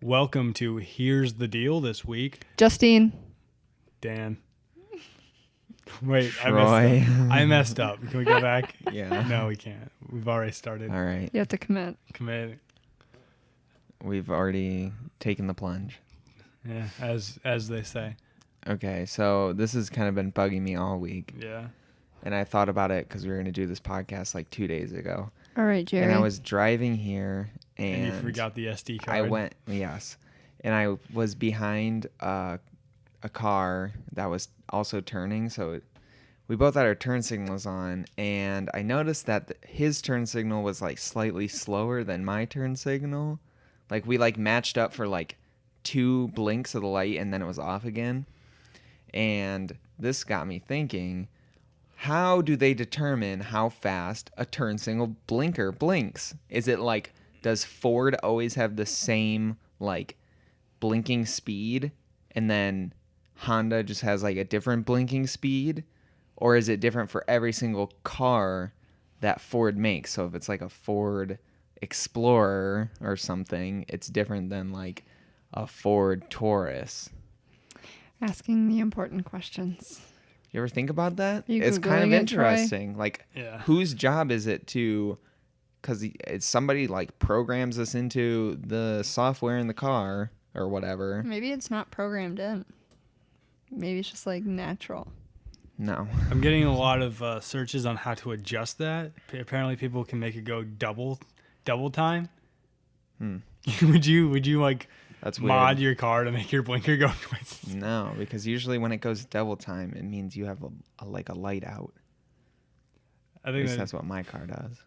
Welcome to Here's the Deal this week. Justine. Dan. Wait, Troy. I messed up. Can we go back? Yeah. No, we can't. We've already started. All right. You have to commit. Commit. We've already taken the plunge. Yeah, as they say. Okay, so this has kind of been bugging me all week. Yeah. And I thought about it because we were going to do this podcast like 2 days ago. All right, Jerry. And I was driving here And you forgot the SD card. I went, yes. And I was behind a car that was also turning. So we both had our turn signals on. And I noticed that his turn signal was like slightly slower than my turn signal. Like we like matched up for like 2 blinks of the light and then it was off again. And this got me thinking, how do they determine how fast a turn signal blinker blinks? Is it like, does Ford always have the same like blinking speed and then Honda just has like a different blinking speed? Or is it different for every single car that Ford makes? So if it's like a Ford Explorer or something, it's different than like a Ford Taurus. Asking the important questions. You ever think about that? You It's kind of Googling it, Troy? interesting. Like, Yeah. whose job is it to, because it's somebody like programs this into the software in the car or whatever. Maybe it's not programmed in. Maybe it's just like natural. No. I'm getting a lot of searches on how to adjust that. Apparently people can make it go double time. Would you like That's weird. mod your car to make your blinker go twice? No, because usually when it goes double time, it means you have a light out. I At think least that's what my car does.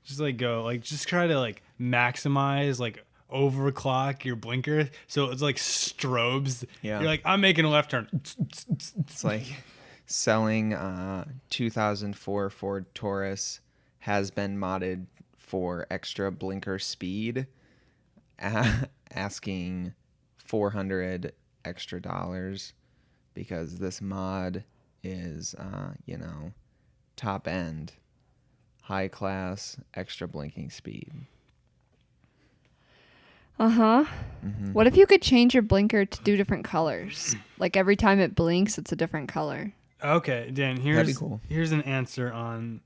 just try to like maximize, like overclock your blinker so it's like strobes. Yeah. You're like, I'm making a left turn. It's like selling 2004 Ford Taurus has been modded for extra blinker speed, asking $400 extra because this mod is, top end, high class, extra blinking speed. Uh-huh. Mm-hmm. What if you could change your blinker to do different colors? Like every time it blinks, it's a different color. Okay, Dan, That'd be cool. here's an answer on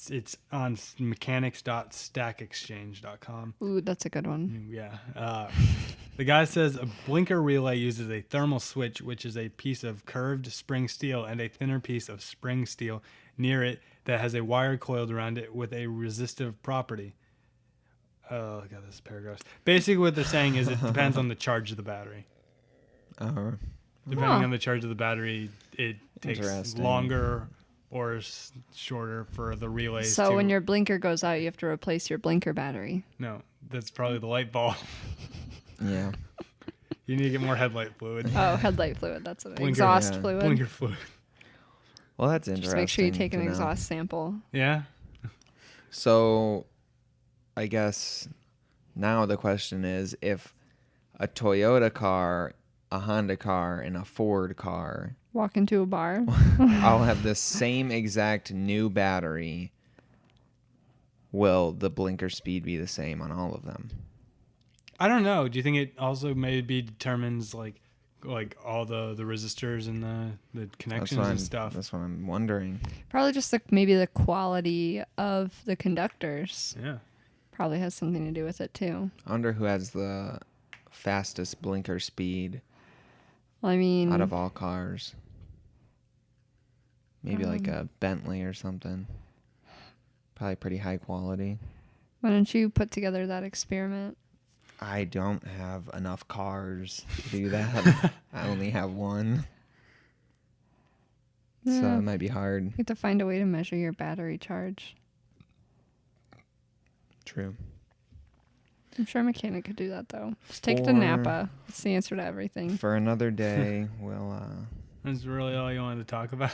it's on mechanics.stackexchange.com. Ooh, that's a good one. Yeah. The guy says a blinker relay uses a thermal switch, which is a piece of curved spring steel and a thinner piece of spring steel near it that has a wire coiled around it with a resistive property. Oh, look at this paragraph. Basically, what they're saying is it depends on the charge of the battery. Depending on the charge of the battery, it takes Interesting. longer or shorter for the relays. So when your blinker goes out, you have to replace your blinker battery. No, that's probably the light bulb. Yeah. You need to get more headlight fluid. Oh, headlight fluid. That's what Blinker, exhaust yeah. fluid. Blinker fluid. Well, that's interesting. Just make sure you take an to know. exhaust sample. Yeah. So, I guess now the question is, if a Toyota car, a Honda car, and a Ford car Walk into a bar. all have the same exact new battery, will the blinker speed be the same on all of them? I don't know. Do you think it also maybe determines like all the resistors and the connections and stuff? That's what I'm wondering. Probably just maybe the quality of the conductors. Yeah. Probably has something to do with it too. I wonder who has the fastest blinker speed Well, I mean, out of all cars. Maybe like a Bentley or something. Probably pretty high quality. why don't you put together that experiment? I don't have enough cars to do that. I only have one. So Yeah. it might be hard. You have to find a way to measure your battery charge. True. I'm sure a mechanic could do that though. Just take it to For- Napa. It's the answer to everything. For another day, we'll That's really all you wanted to talk about.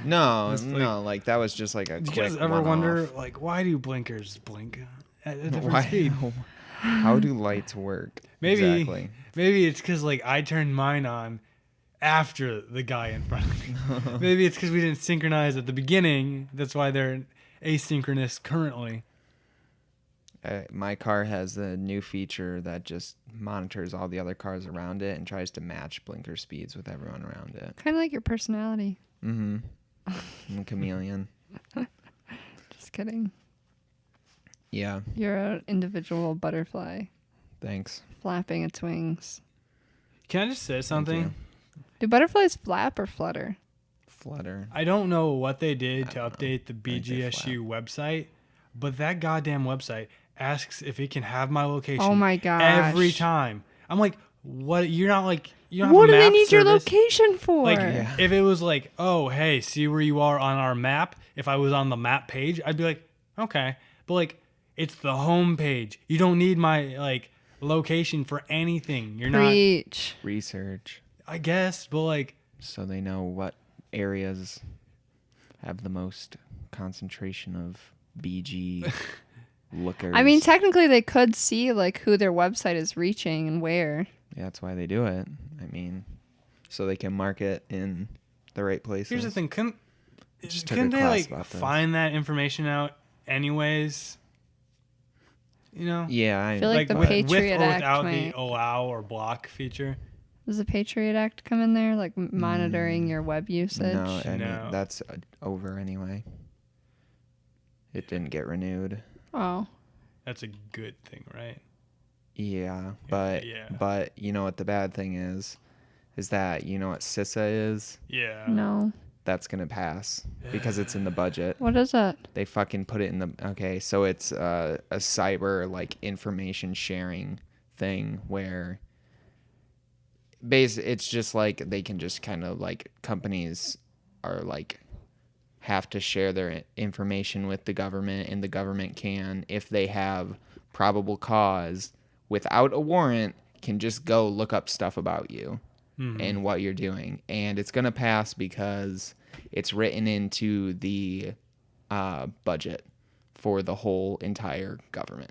No, It's like that was just like a Did you quick guys ever one-off. wonder like why do blinkers blink at a different Why? speed? How do lights work? Maybe Exactly. maybe it's because like I turned mine on after the guy in front of me. Maybe it's because we didn't synchronize at the beginning. That's why they're asynchronous currently. My car has a new feature that just monitors all the other cars around it and tries to match blinker speeds with everyone around it. Kind of like your personality. Mm-hmm. I'm a chameleon. Just kidding. Yeah. You're an individual butterfly Thanks. flapping its wings. Can I just say something? Do butterflies flap or flutter? Flutter. I don't know what they did I to don't know. update the think they BGSU website, but that goddamn website asks if it can have my location Oh my gosh. every time. I'm like, what? You're not like, you don't have What a do they map need your service? location for? Like, Yeah. if it was like, oh, hey, see where you are on our map. If I was on the map page, I'd be like, okay. But like, it's the home page. You don't need my like location for anything. You're Preach. Research. not, I guess, but like, So they know what areas have the most concentration of BG lookers. I mean, technically, they could see like who their website is reaching and where. Yeah, that's why they do it. I mean, so they can market in the right places. here's the thing. Couldn't Just took a couldn't they class like about this. find that information out anyways? You know? Yeah, I feel like the with Patriot or Act without might- the allow or block feature. Does the Patriot Act come in there, like monitoring your web usage? No, I No. mean, that's over anyway. It didn't get renewed. Oh, That's a good thing, right? Yeah, but yeah. but you know what the bad thing is that you know what CISA is? Yeah. no. That's gonna pass because it's in the budget. What is it? They fucking put it in the okay. So it's a cyber like information sharing thing where it's just like they can just kind of like companies are like have to share their information with the government, and the government can, if they have probable cause without a warrant, can just go look up stuff about you and what you're doing. And it's going to pass because it's written into the budget for the whole entire government.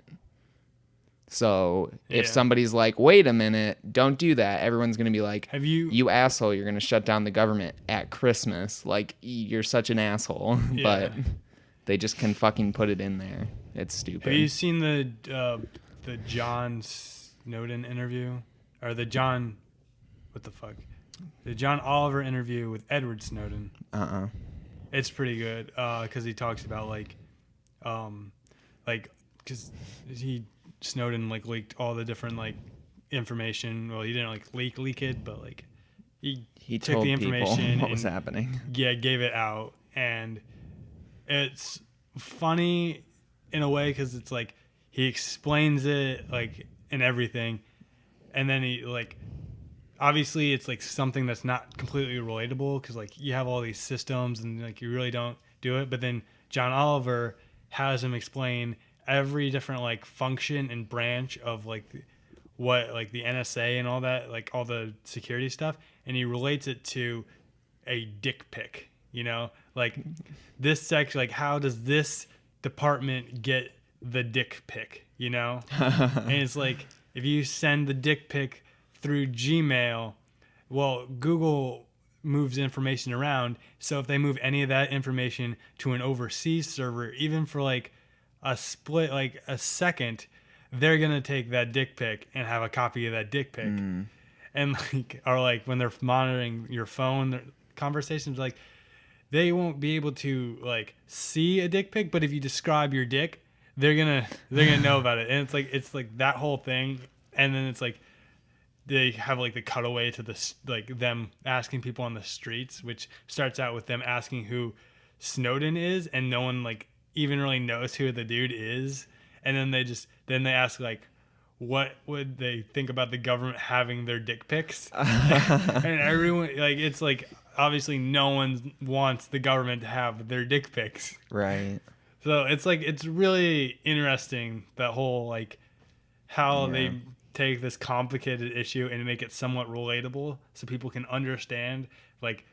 So if Yeah. somebody's like, wait a minute, don't do that, everyone's going to be like, Have you you asshole, you're going to shut down the government at Christmas. Like, you're such an asshole. Yeah. But they just can fucking put it in there. It's stupid. have you seen the John Snowden interview? Or the John the John Oliver interview with Edward Snowden? It's pretty good because he talks about because Snowden like leaked all the different like information. Well, he didn't like leak it, but like he took told the people information what was and happening. gave it out, and it's funny in a way because it's like he explains it like and everything, and then he like. Obviously, it's like something that's not completely relatable because like you have all these systems and like you really don't do it. But then John Oliver has him explain every different like function and branch of like what like the NSA and all that, like all the security stuff, and he relates it to a dick pic. You know, like this section, like how does this department get the dick pic? You know, and it's like if you send the dick pic through Gmail, well, Google moves information around. So if they move any of that information to an overseas server, even for like a split, like a second, they're going to take that dick pic and have a copy of that dick pic. And like, or like when they're monitoring your phone their conversations, like they won't be able to like see a dick pic, but if you describe your dick, they're going to know about it. And it's like that whole thing. And then it's like, they have like the cutaway to the like them asking people on the streets, which starts out with them asking who Snowden is, and no one like even really knows who the dude is. And then they ask like, what would they think about the government having their dick pics? And everyone like it's like obviously no one wants the government to have their dick pics. Right. So it's like it's really interesting that whole like how they take this complicated issue and make it somewhat relatable so people can understand like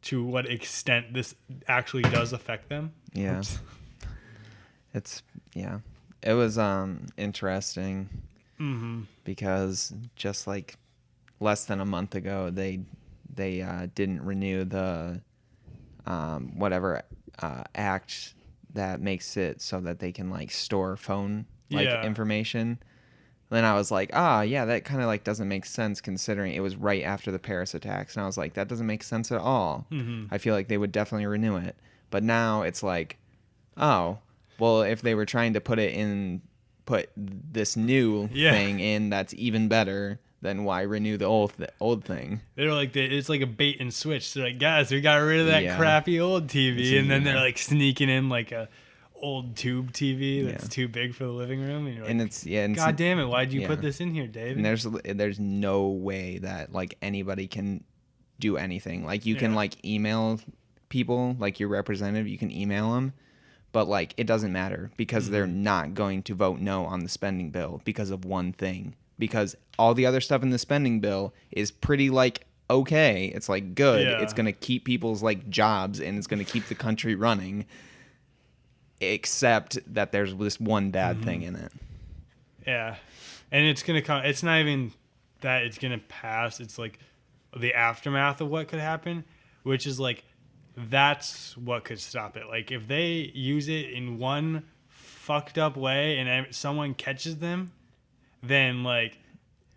to what extent this actually does affect them. Yeah. Oops. It was interesting Mm-hmm. because just like less than a month ago they didn't renew the whatever act that makes it so that they can like store phone like Yeah. information. Then I was like, yeah, that kind of like doesn't make sense considering it was right after the Paris attacks. And I was like, that doesn't make sense at all. Mm-hmm. I feel like they would definitely renew it. But now it's like, oh, well, if they were trying to put this new thing in that's even better, then why renew the old thing? They're like, it's like a bait and switch. They're like, guys, we got rid of that crappy old TV. And then they're like sneaking in like a old tube TV that's too big for the living room. And you're like, and God damn it, why'd you put this in here, David? And there's no way that like anybody can do anything. Like you can like email people, like your representative, you can email them. But like it doesn't matter because they're not going to vote no on the spending bill because of one thing. Because all the other stuff in the spending bill is pretty like okay. It's like good. Yeah. It's gonna keep people's like jobs and it's gonna keep the country running. Except that there's this one bad thing in it. Yeah, and it's gonna come. It's not even that it's gonna pass. It's like the aftermath of what could happen, which is like that's what could stop it. Like if they use it in one fucked up way and someone catches them, then like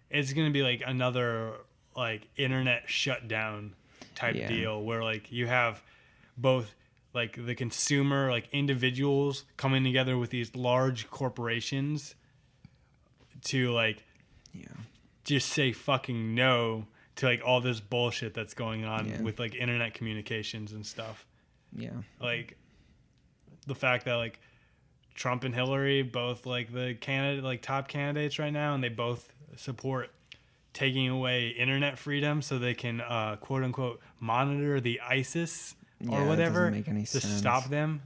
it's gonna be like another like internet shutdown type deal where like you have both like the consumer, like individuals coming together with these large corporations to like just say fucking no to like all this bullshit that's going on with like internet communications and stuff. Yeah. Like the fact that like Trump and Hillary both like the candidate, like top candidates right now, and they both support taking away internet freedom so they can quote unquote monitor the ISIS or whatever it doesn't make any to sense. stop them.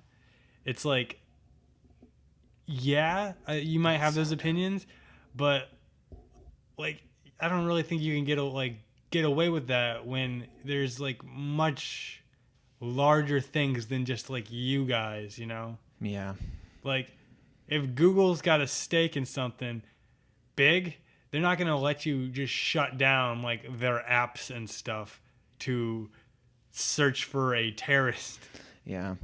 It's like, you might have those opinions, but like I don't really think you can get away with that when there's like much larger things than just like you guys, you know? Yeah. Like if Google's got a stake in something big, they're not going to let you just shut down like their apps and stuff to search for a terrorist. Yeah.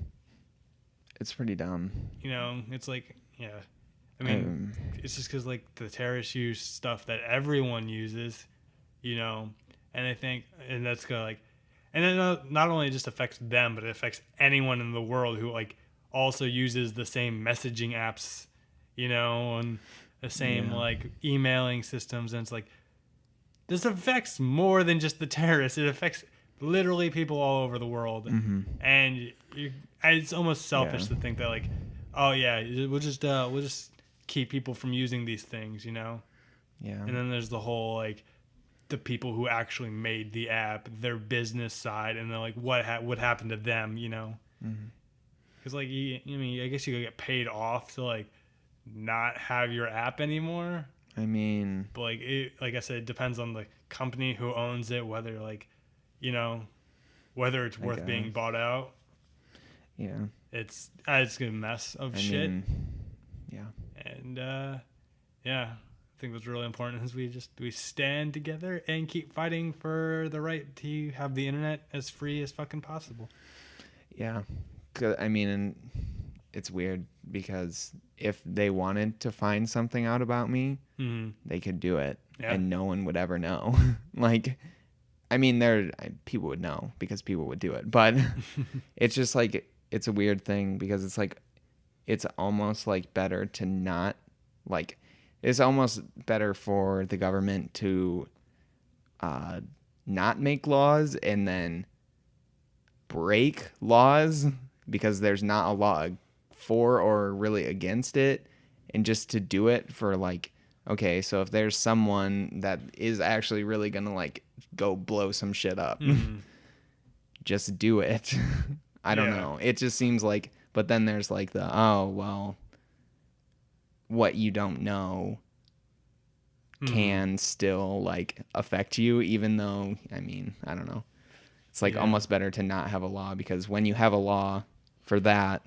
It's pretty dumb. You know, it's like, I mean, it's just because like the terrorists use stuff that everyone uses, you know, and I think, and that's gonna like, and then not only just affects them, but it affects anyone in the world who like also uses the same messaging apps, you know, and the same like emailing systems. And it's like, this affects more than just the terrorists. It affects literally people all over the world. And it's almost selfish to think that like, oh yeah, we'll just keep people from using these things, you know? Yeah. And then there's the whole like the people who actually made the app, their business side, and then like what happened to them, you know? Because like I guess you could get paid off to like not have your app anymore. I mean, but like I said, it depends on the company who owns it, whether like, you know, whether it's worth being bought out. Yeah. It's a mess of shit. Yeah. And I think what's really important is we stand together and keep fighting for the right to have the internet as free as fucking possible. Yeah. I mean, and it's weird because if they wanted to find something out about me, they could do it and no one would ever know. Like, I mean, people would know because people would do it, but it's just like, it's a weird thing because it's like, it's almost like better to not like, it's almost better for the government to not make laws and then break laws because there's not a law for or really against it, and just to do it for like, okay, so if there's someone that is actually really gonna like go blow some shit up, just do it. I don't know. It just seems like, but then there's like the, oh, well, what you don't know can still like affect you, even though, I mean, I don't know. It's like almost better to not have a law, because when you have a law for that,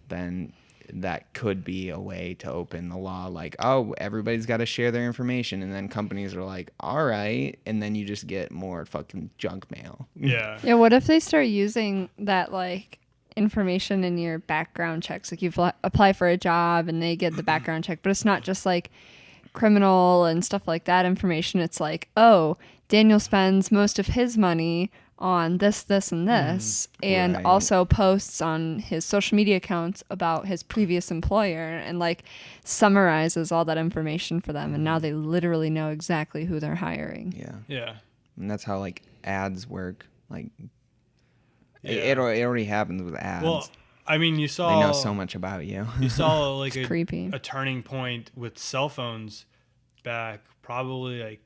then that could be a way to open the law. Like, oh, everybody's got to share their information. And then companies are like, all right. And then you just get more fucking junk mail. Yeah. Yeah. What if they start using that like information in your background checks. Like you apply for a job and they get the background check, but it's not just like criminal and stuff like that information. It's like, oh, Daniel spends most of his money on this, this, and this, and Right. also posts on his social media accounts about his previous employer and like summarizes all that information for them. And now they literally know exactly who they're hiring. Yeah. Yeah. And that's how like ads work. Like Yeah. it already happens with ads. Well, I mean, you saw they know so much about you. You saw like It's creepy. a turning point with cell phones back probably like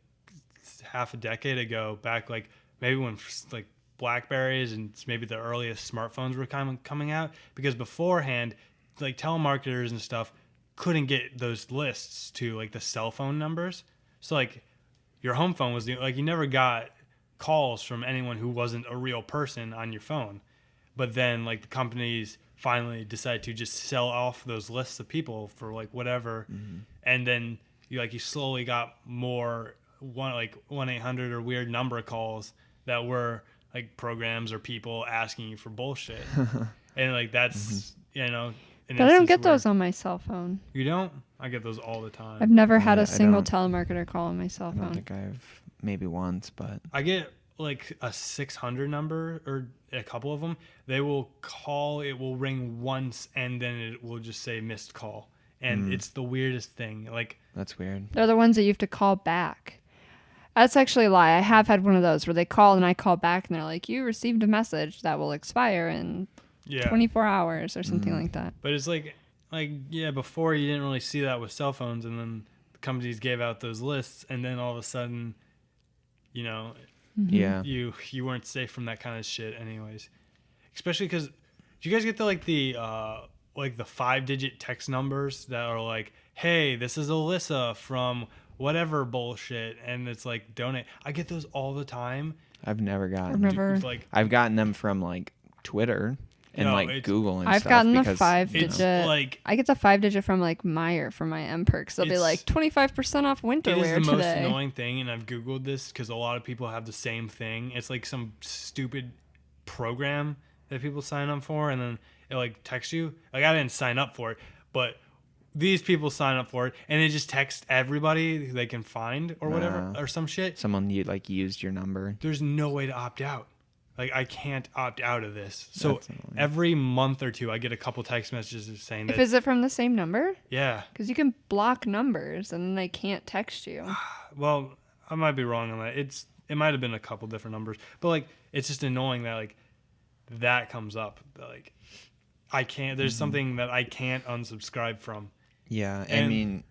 half a decade ago. Back like maybe when like Blackberries and maybe the earliest smartphones were kind of coming out, because beforehand, like telemarketers and stuff couldn't get those lists to like the cell phone numbers. So like your home phone was like you never got calls from anyone who wasn't a real person on your phone. But then like the companies finally decided to just sell off those lists of people for like whatever, and then you slowly got more 1-800 or weird number calls that were like programs or people asking you for bullshit. And like that's an But I don't instance get where- those on my cell phone. You don't? I get those all the time. I've never had Yeah, a I single don't- telemarketer call on my cell I don't phone. think I've maybe once, but I get like a 600 number or a couple of them. They will call, it will ring once, and then it will just say missed call. And it's the weirdest thing. Like, that's weird. They're the ones that you have to call back. That's actually a lie. I have had one of those where they call and I call back and they're like, you received a message that will expire in yeah. 24 hours or something like that. But it's yeah, before you didn't really see that with cell phones, and then the companies gave out those lists, and then all of a sudden, Yeah. you weren't safe from that kind of shit anyways. Especially because, do you guys get the 5-digit text numbers that are like, hey, this is Alyssa from whatever bullshit, and it's like donate. I get those all the time. I've never gotten. I've never. Like, I've gotten them from like Twitter and No, like it's- Google and I've stuff. gotten the because, 5-digit. it's like I get the 5-digit from like Meyer for my M perks. They'll be It's- like 25% off winter it is wear the most today. annoying thing, and I've Googled this because a lot of people have the same thing. It's like some stupid program that people sign up for, and then it like texts you. Like, I didn't sign up for it, but these people sign up for it, and it just texts everybody they can find or whatever, or some shit. someone you like used your number. There's no way to opt out. Like, I can't opt out of this. So That's annoying. every month or two, I get a couple text messages saying that, Is it from the same number? yeah. Because you can block numbers and then they can't text you. Well, I might be wrong on that. It might have been a couple different numbers, but like, it's just annoying that like that comes up. That, like, I can't. There's something that I can't unsubscribe from. Yeah, I And- mean,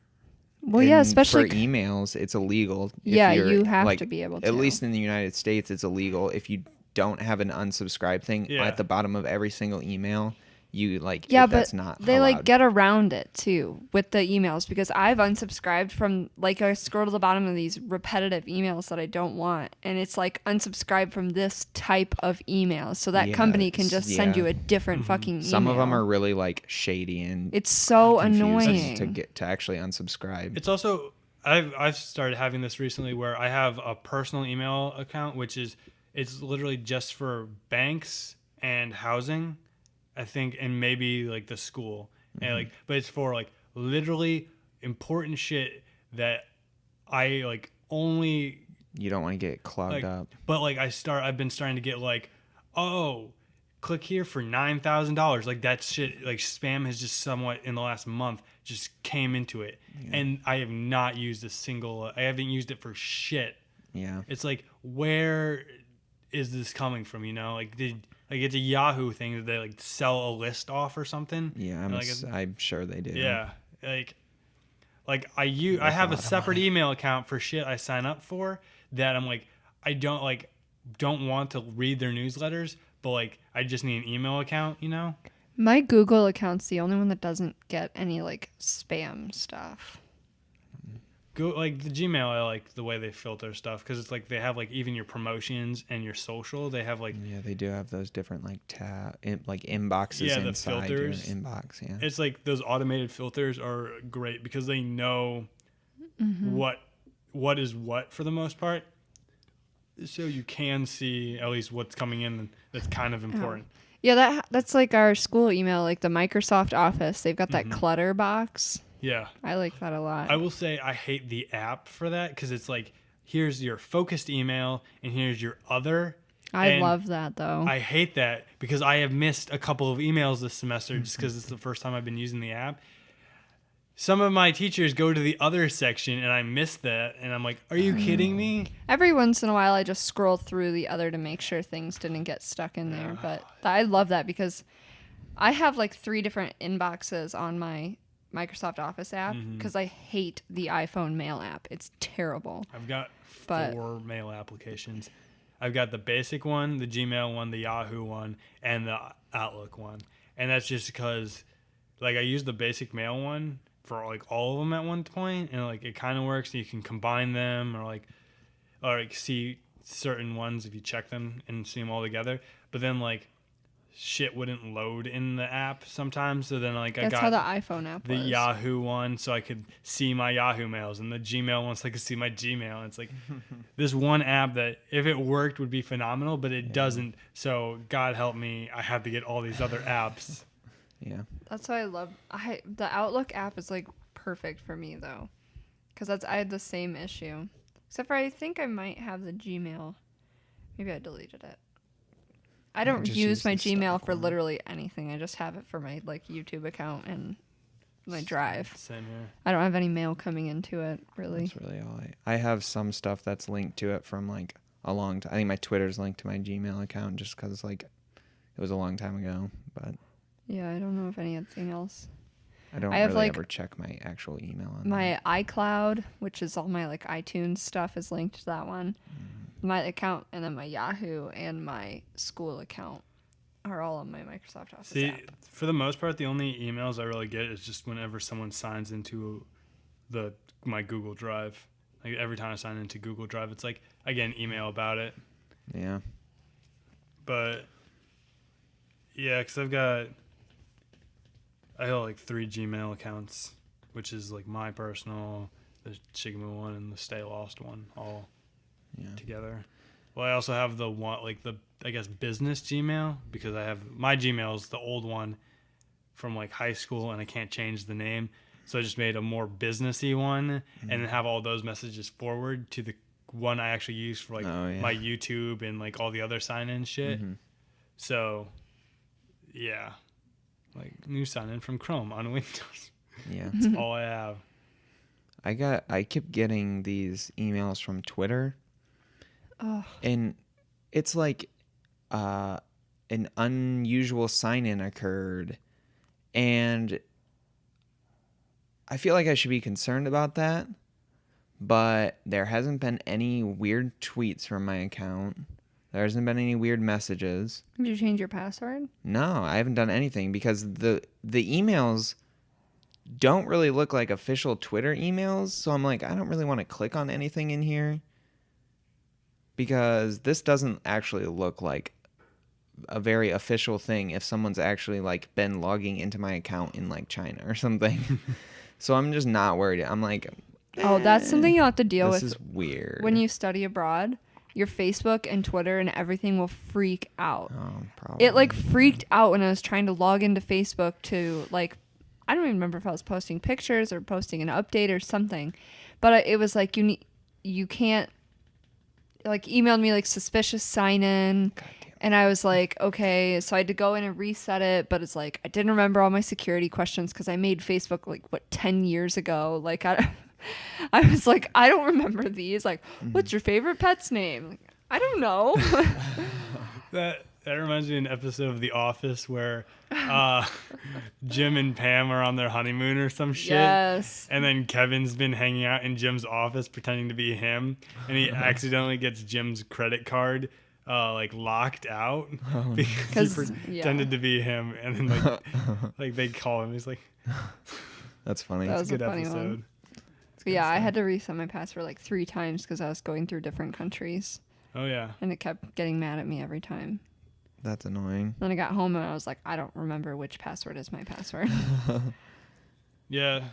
Well, yeah, and especially. for emails, it's illegal. if Yeah, you're, you have like, to be able At to. least in the United States, it's illegal if you don't have an unsubscribe thing Yeah. at the bottom of every single email. You like Yeah, that's but not they allowed. like get around it too with the emails, because I've unsubscribed from, like, I scroll to the bottom of these repetitive emails that I don't want, and it's like unsubscribe from this type of email, so that Yeah, company can it's- just send you yeah. a different fucking email. Some of them are really like shady and It's so confusing annoying. to actually unsubscribe. It's also I've started having this recently where I have a personal email account, which is it's literally just for banks and housing, I think, and maybe like the school, and like, but it's for like literally important shit that I like only You don't want to get clogged like, up. but like I've been starting to get like, oh, click here for $9,000. Like, that shit, like spam has just somewhat in the last month just came into it, and I have not used a single. I haven't used it for shit. Yeah. It's like, where is this coming from? Like it's a Yahoo thing that they like sell a list off or something. Yeah, And, like, I'm sure they do. yeah, like I have a separate email account for shit I sign up for that I'm like, I don't want to read their newsletters, but like I just need an email account, My Google account's the only one that doesn't get any like spam stuff. Go like the Gmail. I like the way they filter stuff because it's like they have like even your promotions and your social. They have like Yeah, they do have those different like like inboxes Yeah, the inside filters. your inbox. Yeah. it's like those automated filters are great because they know what is what for the most part. So you can see at least what's coming in that's kind of important. Yeah, that's like our school email, like the Microsoft Office. They've got that Mhm. clutter box. Yeah. I like that a lot. I will say I hate the app for that because it's like, here's your focused email and here's your other. I And love that though. I hate that because I have missed a couple of emails this semester just because it's the first time I've been using the app. Some of my teachers go to the other section and I miss that. And I'm like, are you kidding me? Every once in a while, I just scroll through the other to make sure things didn't get stuck in there. But I love that because I have like 3 different inboxes on my Microsoft Office app because I hate the iPhone mail app. It's terrible. I've got But- 4 mail applications. I've got the basic one, the Gmail one, the Yahoo one, and the Outlook one. And that's just because, like, I use the basic mail one for like all of them at one point, and like it kind of works. You can combine them, or like see certain ones if you check them and see them all together. But then like shit wouldn't load in the app sometimes. So then like That's I how got the iPhone app the was. Yahoo one so I could see my Yahoo mails, and the Gmail one so I could see my Gmail. And it's like this one app that if it worked would be phenomenal, but it doesn't. So God help me, I have to get all these other apps. Yeah. That's why I love. The Outlook app is like perfect for me though, because I had the same issue. Except for I think I might have the Gmail. Maybe I deleted it. I don't just use use my the Gmail stock for one. literally anything. I just have it for my like YouTube account and my Drive. Same here. I don't have any mail coming into it really. That's really all I have some stuff that's linked to it from like a long time. I think my Twitter's linked to my Gmail account just because like it was a long time ago, but Yeah, I don't know if anything else. I don't I have, really like, ever check my actual email on My iCloud, which is all my like iTunes stuff, is linked to that one. My account and then my Yahoo and my school account are all on my Microsoft Office See, app. for the most part, the only emails I really get is just whenever someone signs into my Google Drive. Like every time I sign into Google Drive, it's like I get an email about it. Yeah. But yeah, because I have like 3 Gmail accounts, which is like my personal, the Shigimo one, and the Stay Lost one, all Yeah. together. Well, I also have the one, like the, I guess, business Gmail, because I have my Gmail's the old one from like high school and I can't change the name. So I just made a more businessy one and then have all those messages forward to the one I actually use for like my YouTube and like all the other sign-in shit. So yeah, like new sign-in from Chrome on Windows. Yeah. That's all I have. I kept getting these emails from Twitter. Oh, And it's like an unusual sign-in occurred, and I feel like I should be concerned about that, but there hasn't been any weird tweets from my account. There hasn't been any weird messages. did you change your password? No, I haven't done anything because the emails don't really look like official Twitter emails, so I'm like, I don't really want to click on anything in here because this doesn't actually look like a very official thing if someone's actually like been logging into my account in like China or something. So I'm just not worried. I'm like, Oh, that's something you'll have to deal this with is weird. when you study abroad. Your Facebook and Twitter and everything will freak out. Oh, probably. It like freaked out when I was trying to log into Facebook to like, I don't even remember if I was posting pictures or posting an update or something, but it was like you can't, like, emailed me like suspicious sign in. And I was like, okay, so I had to go in and reset it, but it's like I didn't remember all my security questions because I made Facebook like 10 years ago. Like I was like, I don't remember these. Like, what's your favorite pet's name? Like, I don't know. That reminds me of an episode of The Office where Jim and Pam are on their honeymoon or some shit. Yes. And then Kevin's been hanging out in Jim's office pretending to be him, and he accidentally gets Jim's credit card like locked out because he pretended to be him, and then like they call him. He's like, That's funny. That it's was a good a funny episode. one. So yeah, I had to reset my password like 3 times because I was going through different countries, Oh yeah. and it kept getting mad at me every time. That's annoying. Then I got home and I was like, I don't remember which password is my password. Yeah,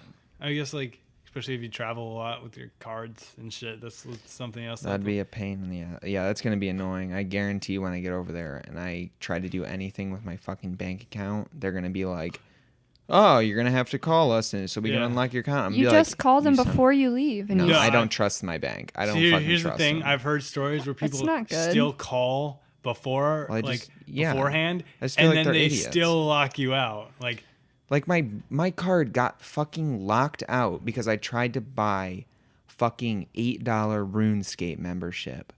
I guess like especially if you travel a lot with your cards and shit. That's something else. That'd be a pain in the ass. Yeah, that's going to be annoying. I guarantee when I get over there and I try to do anything with my fucking bank account, they're going to be like, oh, you're going to have to call us so we can unlock your account. You just call them before you leave. And no, I don't trust my bank. I don't fucking trust them. Here's the thing. I've heard stories where people still call beforehand, and then they still lock you out. Like my card got fucking locked out because I tried to buy fucking $8 RuneScape membership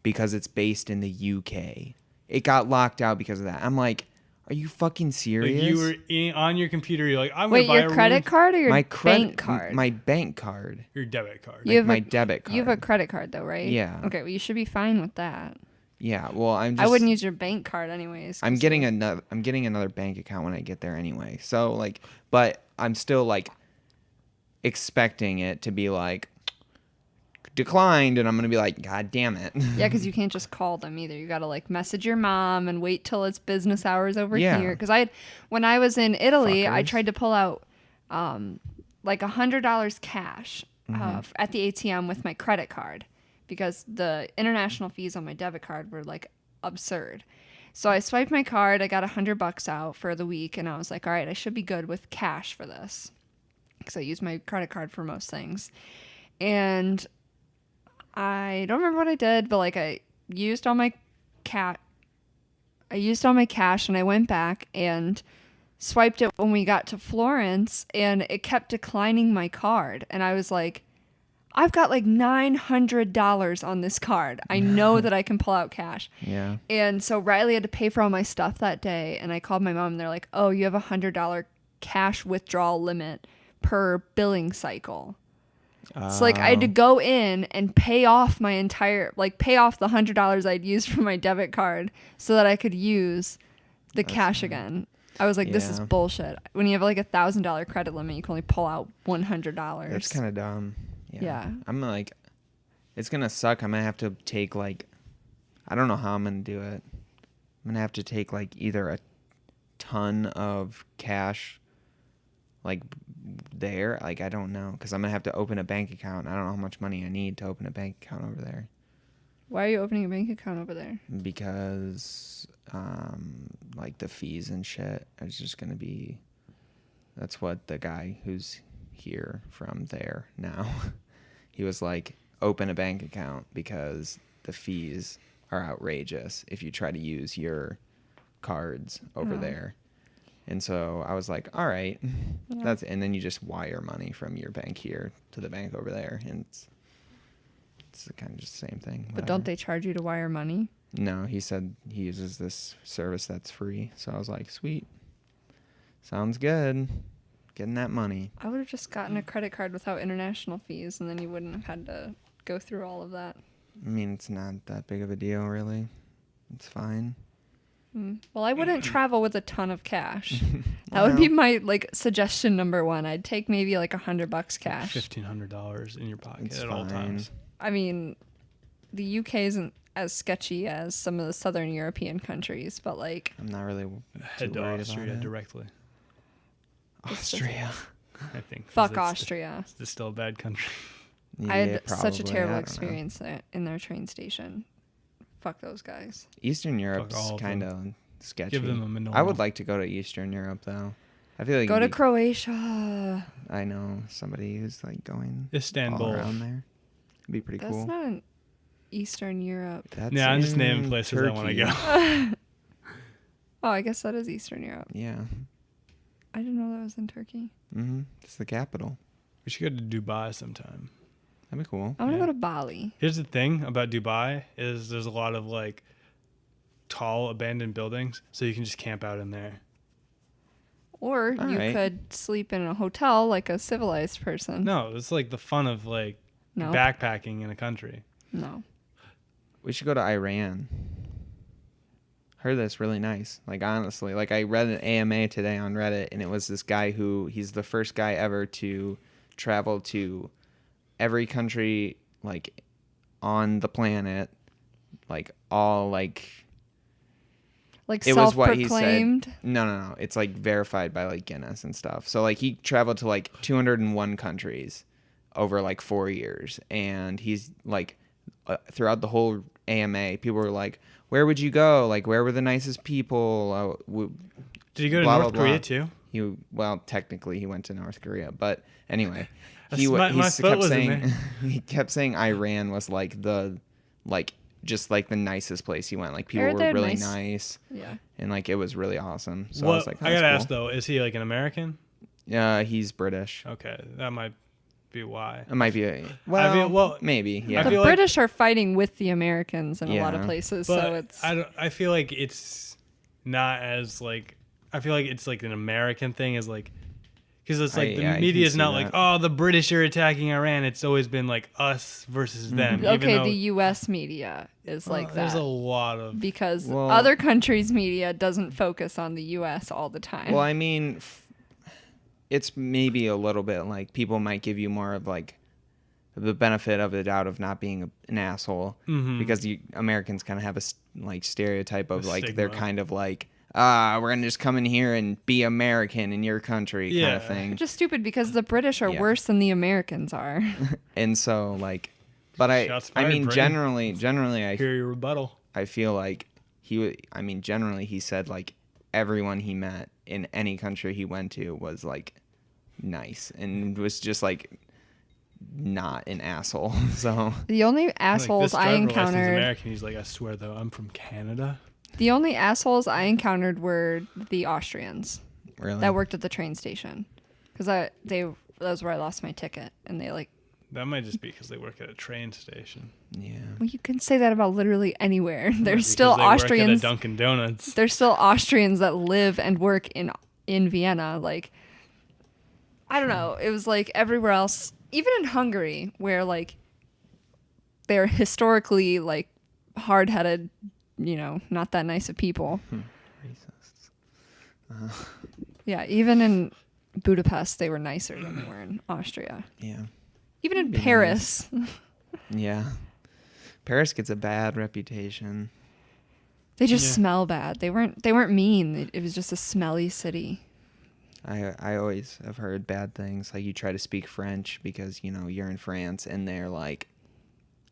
because it's based in the UK. It got locked out because of that. I'm like, are you fucking serious? Like you were on your computer. You're like, I'm gonna buy your credit card or your bank card? My bank card. Your debit card. My debit card. You have a credit card though, right? Yeah. Okay, well you should be fine with that. Yeah, well, I wouldn't use your bank card anyways. I'm getting another bank account when I get there anyway. So like, but I'm still like expecting it to be like declined, and I'm gonna be like, God damn it. Yeah, because you can't just call them either. You gotta like message your mom and wait till it's business hours over here. Because when I was in Italy, I tried to pull out like $100 cash at the ATM with my credit card, because the international fees on my debit card were like absurd. So I swiped my card, I got $100 out for the week, and I was like, all right, I should be good with cash for this, because I use my credit card for most things. And I don't remember what I did, but like I used all my cash, and I went back and swiped it when we got to Florence, and it kept declining my card. And I was like, I've got like $900 on this card. I know that I can pull out cash. Yeah. And so Riley had to pay for all my stuff that day. And I called my mom and they're like, oh, you have $100 cash withdrawal limit per billing cycle. So like I had to go in and pay off the $100 I'd used from my debit card so that I could use the cash again. I was like, this is bullshit. When you have like $1,000 credit limit, you can only pull out $100. That's kind of dumb. Yeah. I'm like, it's going to suck. I'm going to have to take like, I don't know how I'm going to do it. I'm going to have to take like either a ton of cash like there. Like, I don't know. Because I'm going to have to open a bank account. I don't know how much money I need to open a bank account over there. Why are you opening a bank account over there? Because like the fees and shit are just going to be, that's what the guy who's here from there now, he was like, open a bank account because the fees are outrageous if you try to use your cards over there. And so I was like, all right, and then you just wire money from your bank here to the bank over there, and it's kind of just the same thing. But don't they charge you to wire money? No, he said he uses this service that's free. So I was like, sweet, sounds good. Getting that money. I would have just gotten a credit card without international fees, and then you wouldn't have had to go through all of that. I mean, it's not that big of a deal, really. It's fine. Well, I wouldn't travel with a ton of cash. That would be my like suggestion number one. I'd take maybe like $100 cash. $1,500 in your pocket at all times. I mean, the UK isn't as sketchy as some of the southern European countries, but like I'm not really head to Austria directly. Austria. I think. Fuck Austria. It's still a bad country. Yeah, I had such a probably. terrible experience there in their train station. Fuck those guys. Eastern Europe's kind of sketchy. Give them a Manolo. I would like to go to Eastern Europe though. I feel like go to Croatia. I know somebody who's like going Istanbul all around there. It'd be pretty cool. That's not in Eastern Europe. That's I'm just naming places Turkey. I want to go. Oh, I guess that is Eastern Europe. Yeah. I didn't know that was in Turkey. It's the capital. We should go to Dubai sometime. That'd be cool. I want to go to Bali. Here's the thing about Dubai is there's a lot of like tall abandoned buildings, so you can just camp out in there. Or you could sleep in a hotel like a civilized person. No, it's like the fun of like backpacking in a country. No. We should go to Iran. Heard that's really nice. Like, honestly, like I read an AMA today on Reddit, and it was this guy he's the first guy ever to travel to every country like on the planet, like all like it was what he said. No. It's like verified by like Guinness and stuff. So like he traveled to like 201 countries over like 4 years, and he's like throughout the whole AMA, people were like, "Where would you go? Like, where were the nicest people?" Did he go to blah, North blah, Korea blah. too? Well, technically he went to North Korea, but anyway, My he foot kept was in saying there. he kept saying Iran was like just like the nicest place he went. Like people They're were really nice. nice, Yeah. and like it was really awesome. So I Well, was like, I gotta that's ask though, is he like an American? cool. He's British. Okay, that might be why. It might be maybe. Yeah. I The feel like- British are fighting with the Americans in a lot of Yeah. places, But so it's I feel like it's not as like I feel like it's like an American thing as like because it's like I the can media is see not that. like, oh, the British are attacking Iran. It's always been like us versus them. even okay. though, The U.S. media is like that There's a lot of because Well- other countries' media doesn't focus on the U.S. all the time. Well, I mean, it's maybe a little bit like people might give you more of like the benefit of the doubt of not being an asshole because Americans kind of have a like stereotype of A like they're stigma. kind of like we're gonna just come in here and be American in your country kind Yeah. of thing. Which is stupid because the British are Yeah. worse than the Americans are. And so like, but Shots I fired, mean Britain. generally hear your rebuttal. I feel like generally he said like everyone he met in any country he went to was like nice and was just like not an asshole. So The only Like, assholes this I driver license encountered, American. He's like, I swear though, I'm from Canada. the only assholes I encountered were the Austrians really, that worked at the train station, because that was where I lost my ticket, and they like. That might just be because they work at a train station. yeah. Well, you can say that about literally anywhere. There's Because still they work Austrians. at a Dunkin' Donuts. There's still Austrians that live and work in Vienna. Like, I don't know. It was like everywhere else, even in Hungary, where like they're historically like hard-headed, not that nice of people. Racists. Yeah, even in Budapest, they were nicer than they were in Austria. Yeah. Even in Be Paris. Yeah. Paris gets a bad reputation. They just Yeah. smell bad. They weren't mean. It was just a smelly city. I always have heard bad things. Like you try to speak French because, you're in France and they're like,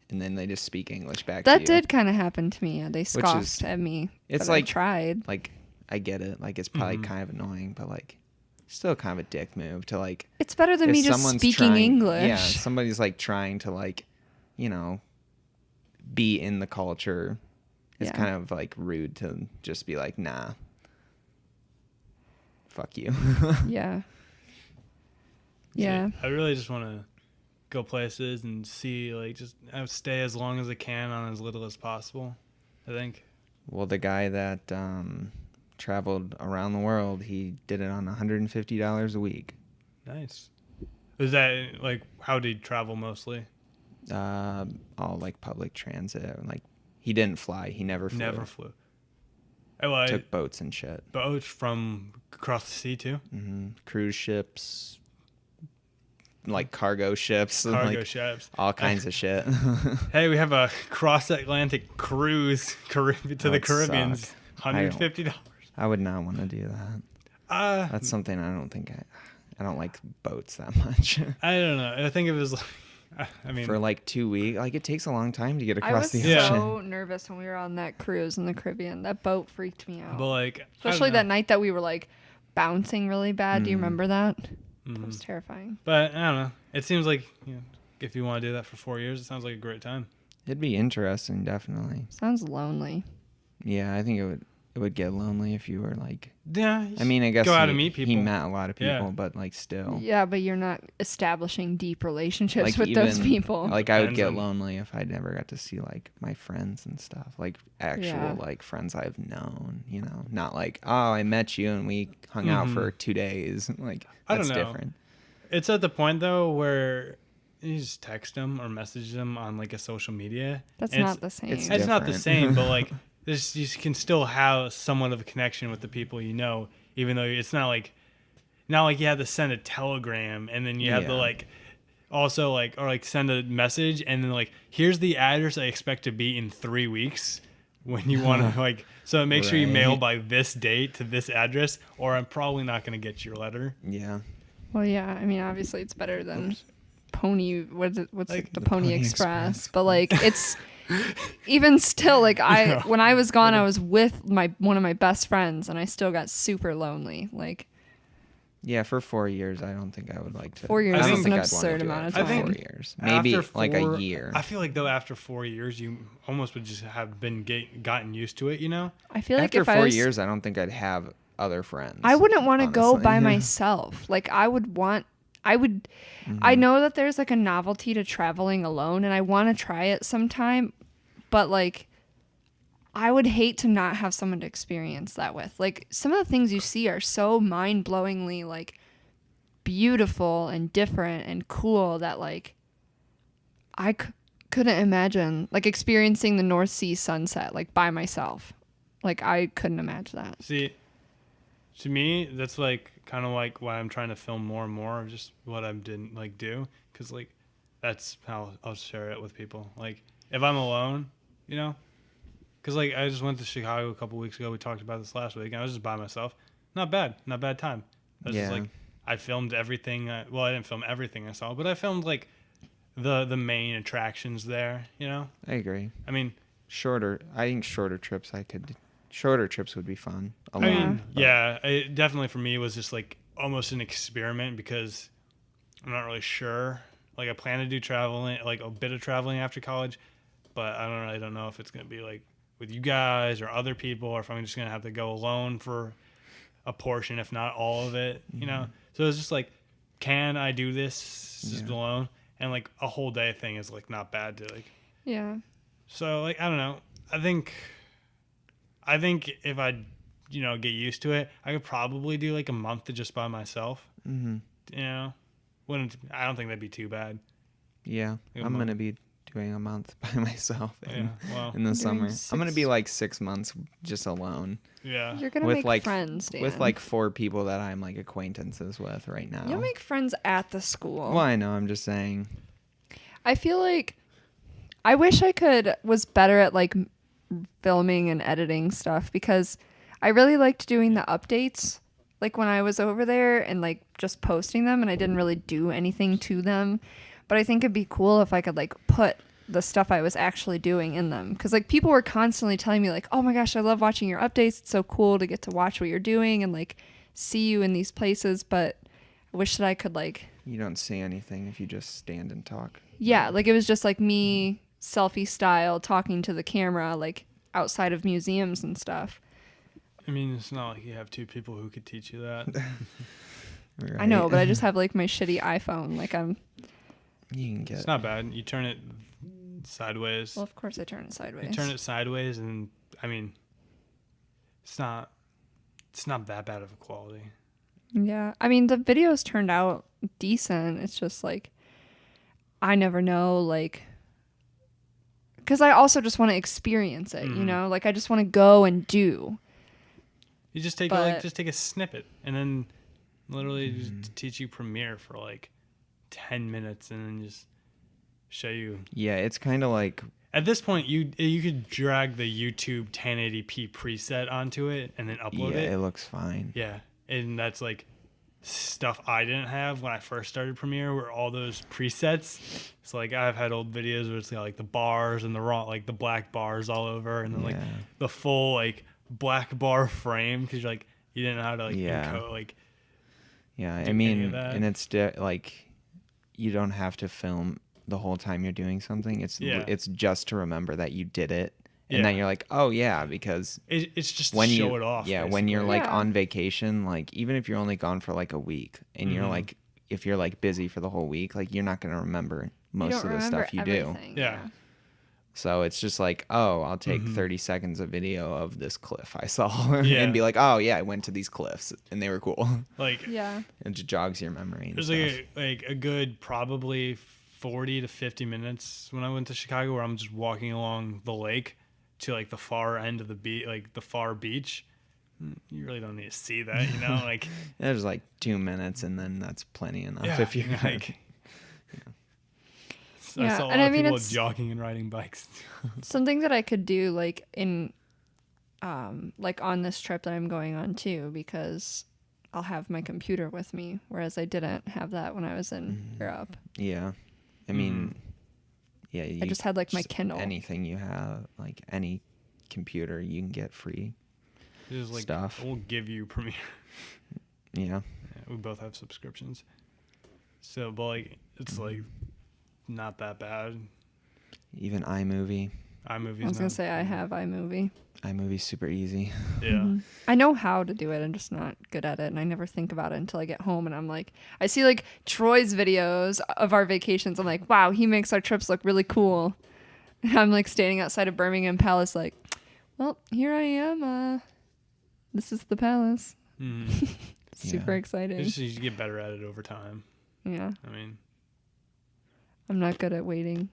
and then they just speak English back to you. That did kind of happen to me. They scoffed at me. it's but like- I tried. Like, I get it. Like, it's probably kind of annoying, but like, still kind of a dick move to like, It's better than if me just someone's speaking trying- English. Yeah, somebody's like trying to like, be in the culture. It's Yeah. kind of like rude to just be like, nah, fuck you. Yeah. Yeah. I really just want to go places and see, like, just stay as long as I can on as little as possible, I think. Well, the guy that traveled around the world, he did it on $150 a week. Nice. Is that, like, how did he travel mostly? All like public transit. Like he didn't fly. He never flew. Never flew. Oh, well, Took boats and shit. boats from across the sea, too? Cruise ships, like cargo ships, and, Cargo like, ships. all kinds of shit. Hey, we have a cross-Atlantic cruise to the would Caribbean. suck. $150. I would not want to do that. That's something I don't think I don't like boats that much. I don't know. I think it was like, I mean, For like 2 weeks, like it takes a long time to get I across was the Yeah. ocean. so nervous when we were on that cruise in the Caribbean. That boat freaked me out. but like, I don't Especially that know. night that we were like bouncing really bad. Do you remember that? Mm-hmm. That was terrifying. But I don't know. It seems like if you want to do that for 4 years, it sounds like a great time. It'd be interesting, definitely. Sounds lonely. Yeah, I think it would get lonely if you were like. Yeah. I mean, I guess go out he, and meet people. he met a lot of people, Yeah. but like still, Yeah, but you're not establishing deep relationships like with those people. Like I would Depends get on- lonely if I never got to see like my friends and stuff, like actual Yeah. like friends I've known. Not like I met you and we hung out for 2 days. Like I that's don't know. different. It's at the point though where you just text them or message them on like a social media. That's and not the same. it's It's not the different. same, but like you can still have somewhat of a connection with the people you know, even though it's not like you have to send a telegram and then you have to Yeah. like also like or like send a message and then like here's the address I expect to be in 3 weeks when you want to like so make sure you mail Right. by this date to this address or I'm probably not going to get your letter. Yeah. Well, yeah. I mean, obviously, it's better than Pony, what's Like it, the the Pony Pony Express. Express. But like it's even still, like when I was gone, I was with one of my best friends, and I still got super lonely. Like Yeah, for 4 years, I don't think I would like to. 4 years I don't is think an I'd absurd wanna do amount it of for time. 4 years, maybe After like four- a year. I feel like though after 4 years, you almost would just have gotten used to it. You know? I feel like After if I 4 was, years, I don't think I'd have other friends. I wouldn't want to go honestly. by myself. Like I would. Mm-hmm. I know that there's like a novelty to traveling alone, and I want to try it sometime, but like I would hate to not have someone to experience that with. Like some of the things you see are so mind-blowingly like beautiful and different and cool that like I couldn't imagine like experiencing the North Sea sunset like by myself. Like I couldn't imagine that. See, to me, that's like kind of like why I'm trying to film more and more of just what I didn't like do, because like that's how I'll share it with people. Like if I'm alone, you know, because like I just went to Chicago a couple weeks ago. We talked about this last week, and I was just by myself. Not bad time. I was just like I filmed everything. Well, I didn't film everything I saw, but I filmed like the main attractions there. You know, I agree. I mean. I think shorter trips would be fun. I Alone, mean, but- yeah, it definitely for me was just like almost an experiment because I'm not really sure. Like I plan to do traveling, like a bit of traveling after college, but I don't know if it's gonna be like with you guys or other people, or if I'm just gonna have to go alone for a portion, if not all of it. You know, so it's just like, can I do this just alone? And like a whole day thing is like not bad to like. Yeah. So like I don't know. I think if I, get used to it, I could probably do like a month just by myself. Mm-hmm. You know, I don't think that'd be too bad. Yeah, Like a I'm month. gonna be doing a month by myself Yeah, well, in the Doing summer. I'm gonna be 6 like 6 months just alone yeah. You're gonna with make like friends, Dan. with like 4 people that I'm like acquaintances with right now. You'll make friends at the school. Well, I know. I'm just saying. I feel like I wish I was better at like filming and editing stuff, because I really liked doing the updates like when I was over there and like just posting them, and I didn't really do anything to them. But I think it'd be cool if I could like put the stuff I was actually doing in them, because like people were constantly telling me like, oh my gosh, I love watching your updates, it's so cool to get to watch what you're doing and like see you in these places. But I wish that I could like, You don't say anything if you just stand and talk. yeah, like it was just like me selfie style talking to the camera like outside of museums and stuff. I mean, it's not like you have 2 people who could teach you that. Right? I know, but I just have like my shitty iPhone. Like You can get. It's not bad. You turn it sideways. well, of course I turn it sideways. You turn it sideways, and I mean, it's not that bad of a quality. Yeah. I mean, the videos turned out decent. It's just like, I never know, like, because I also just want to experience it, you know? Like, I just want to go and do. You just take But- just take a snippet, and then literally just teach you Premiere for like 10 minutes, and then just show you. Yeah, it's kind of like. At this point, you could drag the YouTube 1080p preset onto it and then upload Yeah, it. it looks fine. Yeah, and that's like stuff I didn't have when I first started Premiere, were all those presets. So like I've had old videos where it's got like the bars and the black bars all over, and then like Yeah. the full like black bar frame, because you didn't know how to like Yeah. encode like. Yeah, do I any mean, of that. and it's like you don't have to film the whole time you're doing something. It's just to remember that you did it, and then Yeah. you're like, oh yeah, because It's just to when show you it off. when you're basically. like Yeah. on vacation, like even if you're only gone for like a week, and you're like, if you're like busy for the whole week, like you're not gonna remember You most don't of the stuff you remember do. everything, Yeah. So it's just like, oh, I'll take 30 seconds of video of this cliff I saw Yeah. and be like, oh yeah, I went to these cliffs and they were cool. like Yeah. It just jogs your memory. And there's stuff. like a good probably 40 to 50 minutes when I went to Chicago where I'm just walking along the lake to like the far end of the beach, like the far beach. You really don't need to see that, you know, like. There's like 2 minutes, and then that's plenty enough Yeah, if you're yeah. like. I Yeah, saw a and lot I of mean, people it's- jogging and riding bikes. Something that I could do like in like on this trip that I'm going on too, because I'll have my computer with me, whereas I didn't have that when I was in Europe. Yeah. I mean, yeah. I just had like my Kindle. Anything you have, like any computer, you can get free Just like stuff. we'll give you Premiere. Yeah. We both have subscriptions. So, but like, it's like not that bad. Even iMovie. iMovie's I was going to say I have iMovie. iMovie's super easy. Yeah. I know how to do it. I'm just not good at it. And I never think about it until I get home. And I'm like, I see like Troy's videos of our vacations. I'm like, wow, he makes our trips look really cool. And I'm like standing outside of Birmingham Palace like, well, here I am. This is the palace. Super exciting. You just get better at it over time. Yeah. I mean, I'm not good at waiting.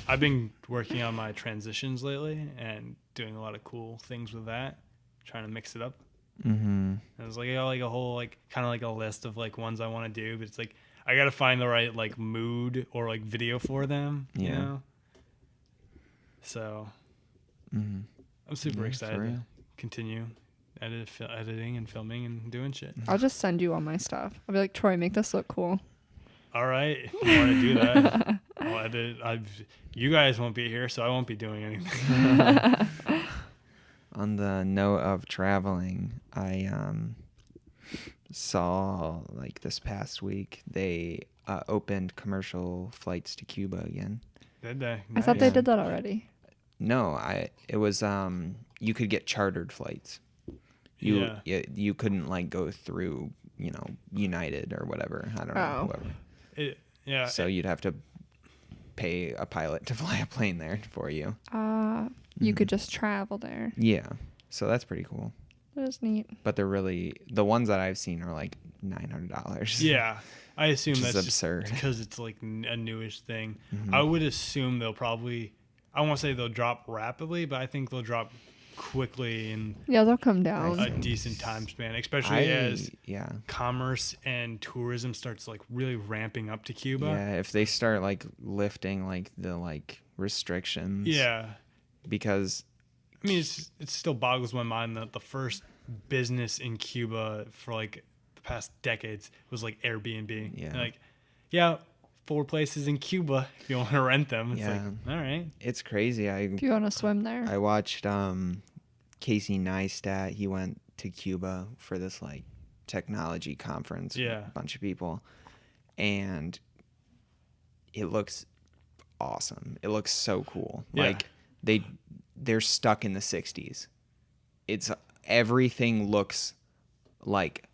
I've been working on my transitions lately and doing a lot of cool things with that, trying to mix it up. And it's like I got like a whole like kind of like a list of like ones I want to do, but it's like I got to find the right like mood or like video for them, you know? So I'm super excited to continue editing and filming and doing shit. I'll just send you all my stuff. I'll be like, Troy, make this look cool. All right, if you want to do that, I'll edit. You guys won't be here, so I won't be doing anything. On the note of traveling, I saw like this past week they opened commercial flights to Cuba again. Did they? I thought they did that already. No, it was you could get chartered flights. You couldn't like go through, you know, United or whatever. I don't know, whoever. So you'd have to pay a pilot to fly a plane there for you. You could just travel there. Yeah. So that's pretty cool. That is neat. But the ones that I've seen are like $900. Yeah. I assume Which that's is absurd. just because it's like a newish thing. I would assume they'll probably, I won't say they'll drop rapidly, but I think they'll drop quickly in they'll come down. a decent time span, especially as yeah. commerce and tourism starts like really ramping up to Cuba. Yeah, if they start like lifting like the like restrictions. Yeah. Because I mean, it still boggles my mind that the first business in Cuba for like the past decades was like Airbnb. Yeah. And like, 4 places in Cuba if you want to rent them. It's like, all right. It's crazy. If you want to swim there. I watched Casey Neistat. He went to Cuba for this like technology conference with a bunch of people, and it looks awesome. It looks so cool. Like they're stuck in the 60s. It's everything looks like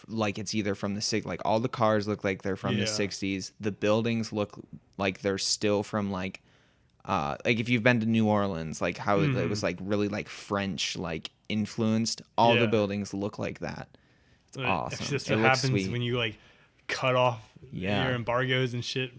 it's either from the like all the cars look like they're from the 60s. The buildings look like they're still from like if you've been to New Orleans, like how it was like really like French like influenced. All the buildings look like that. It's awesome. It's just what happens when you like cut off your embargoes and shit.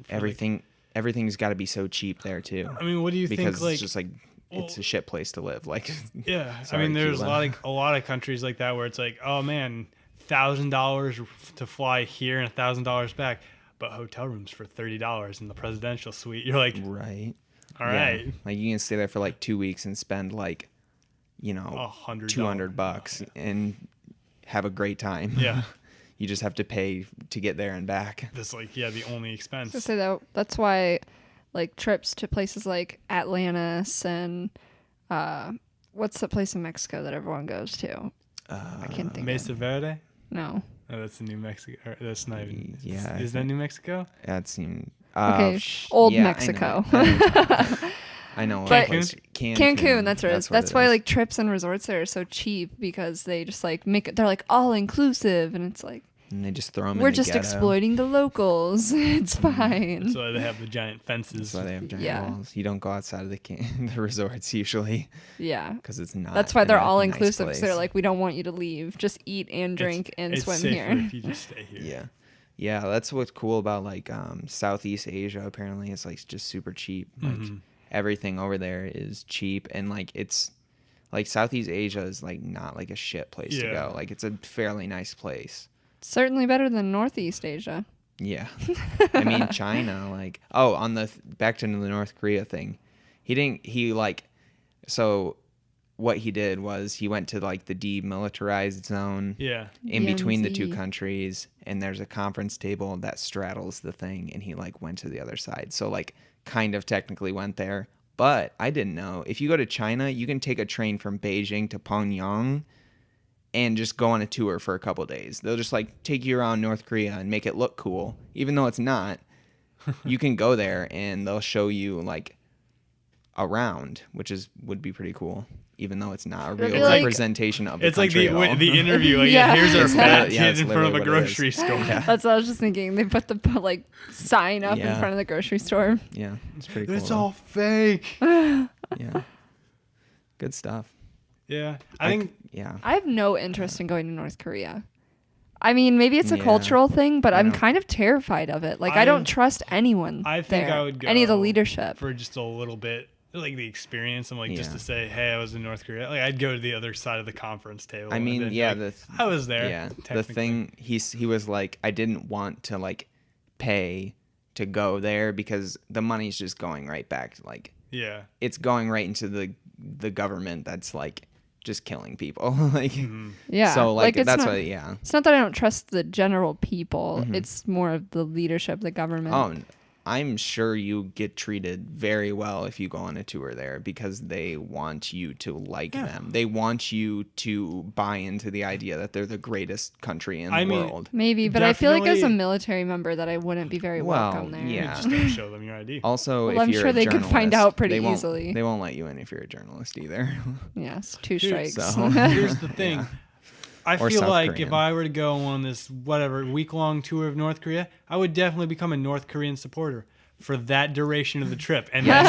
Everything's got to be so cheap there too. I mean, what do you think? Because it's just like it's a shit place to live. Like I mean, there's a lot of countries like that where it's like, oh man, $1,000 to fly here and $1,000 back, but hotel rooms for $30 in the presidential suite. You're like, right. All right. Like you can stay there for like 2 weeks and spend like, you know, $200 and have a great time. Yeah. You just have to pay to get there and back. That's like, the only expense. I say that's why like trips to places like Atlantis and what's the place in Mexico that everyone goes to? I can't think Mesa Verde? No. Oh, that's in New Mexico. That's not even. Yeah. Is that New Mexico? That seemed. Okay, old Mexico. I know. But Cancun, that's what it is. That's why like trips and resorts there are so cheap because they just like make it. They're like all inclusive, and it's like. And they just throw them. We're just exploiting the locals. It's fine. That's why they have the giant fences. That's why they have giant walls. You don't go outside of the resorts usually. Yeah. Because it's not. That's why they're all inclusive. So they're like, we don't want you to leave. Just eat and drink and swim here. If you just stay here. Yeah. Yeah, that's what's cool about like Southeast Asia. Apparently, it's like just super cheap. Like everything over there is cheap, and like it's like Southeast Asia is like not like a shit place to go. Like it's a fairly nice place. Certainly better than Northeast Asia. Yeah. I mean, China, like, back to the North Korea thing. So what he did was he went to like the demilitarized zone Yeah. in between the two DMZ. countries, and there's a conference table that straddles the thing, and he like went to the other side. So like kind of technically went there. But I didn't know. If you go to China, you can take a train from Beijing to Pyongyang and just go on a tour for a couple days. They'll just like take you around North Korea and make it look cool, even though it's not. You can go there and they'll show you like around, which would be pretty cool, even though it's not a It'd real be like- representation of the It's like country at all. the interview. Like, Yeah. here's our It's fat literally- yeah, kid it's in front of a literally what it is. grocery store. Yeah. That's what I was just thinking. They put the like sign up in Yeah. front of the grocery store. Yeah, it's pretty cool. It's though. all fake. Yeah, good stuff. Yeah. I think Yeah, I have no interest in going to North Korea. I mean, maybe it's a Yeah. cultural thing, but I I'm know. kind of terrified of it. Like, I I- don't trust anyone. I think there, I would go any of the leadership. for just a little bit, like the experience. I'm like, just Yeah. to say, hey, I was in North Korea. Like, I'd go to the other side of the conference table. I and mean, then, yeah, like, the I was there. yeah, the technically. thing he was like, I didn't want to like pay to go there because the money's just going right back. Like, Yeah. it's going right into the government that's like just killing people. Like, Yeah. so like it's that's not, why, yeah. It's not that I don't trust the general people. It's more of the leadership, the government. Oh, I'm sure you get treated very well if you go on a tour there because they want you to like them. They want you to buy into the idea that they're the greatest country in the world. Maybe, but I feel like as a Definitely- military member that I wouldn't be very Well, welcome there. yeah. Just don't show them your ID. Also, Well, if I'm you're sure a they could find journalist, out pretty they won't- easily. They won't let you in if you're a journalist either. Yes, 2 Dude, strikes. so- Here's the thing. Yeah. I Or feel South like Korean. if I were to go on this week-long tour of North Korea, I would definitely become a North Korean supporter for that duration of the trip. And then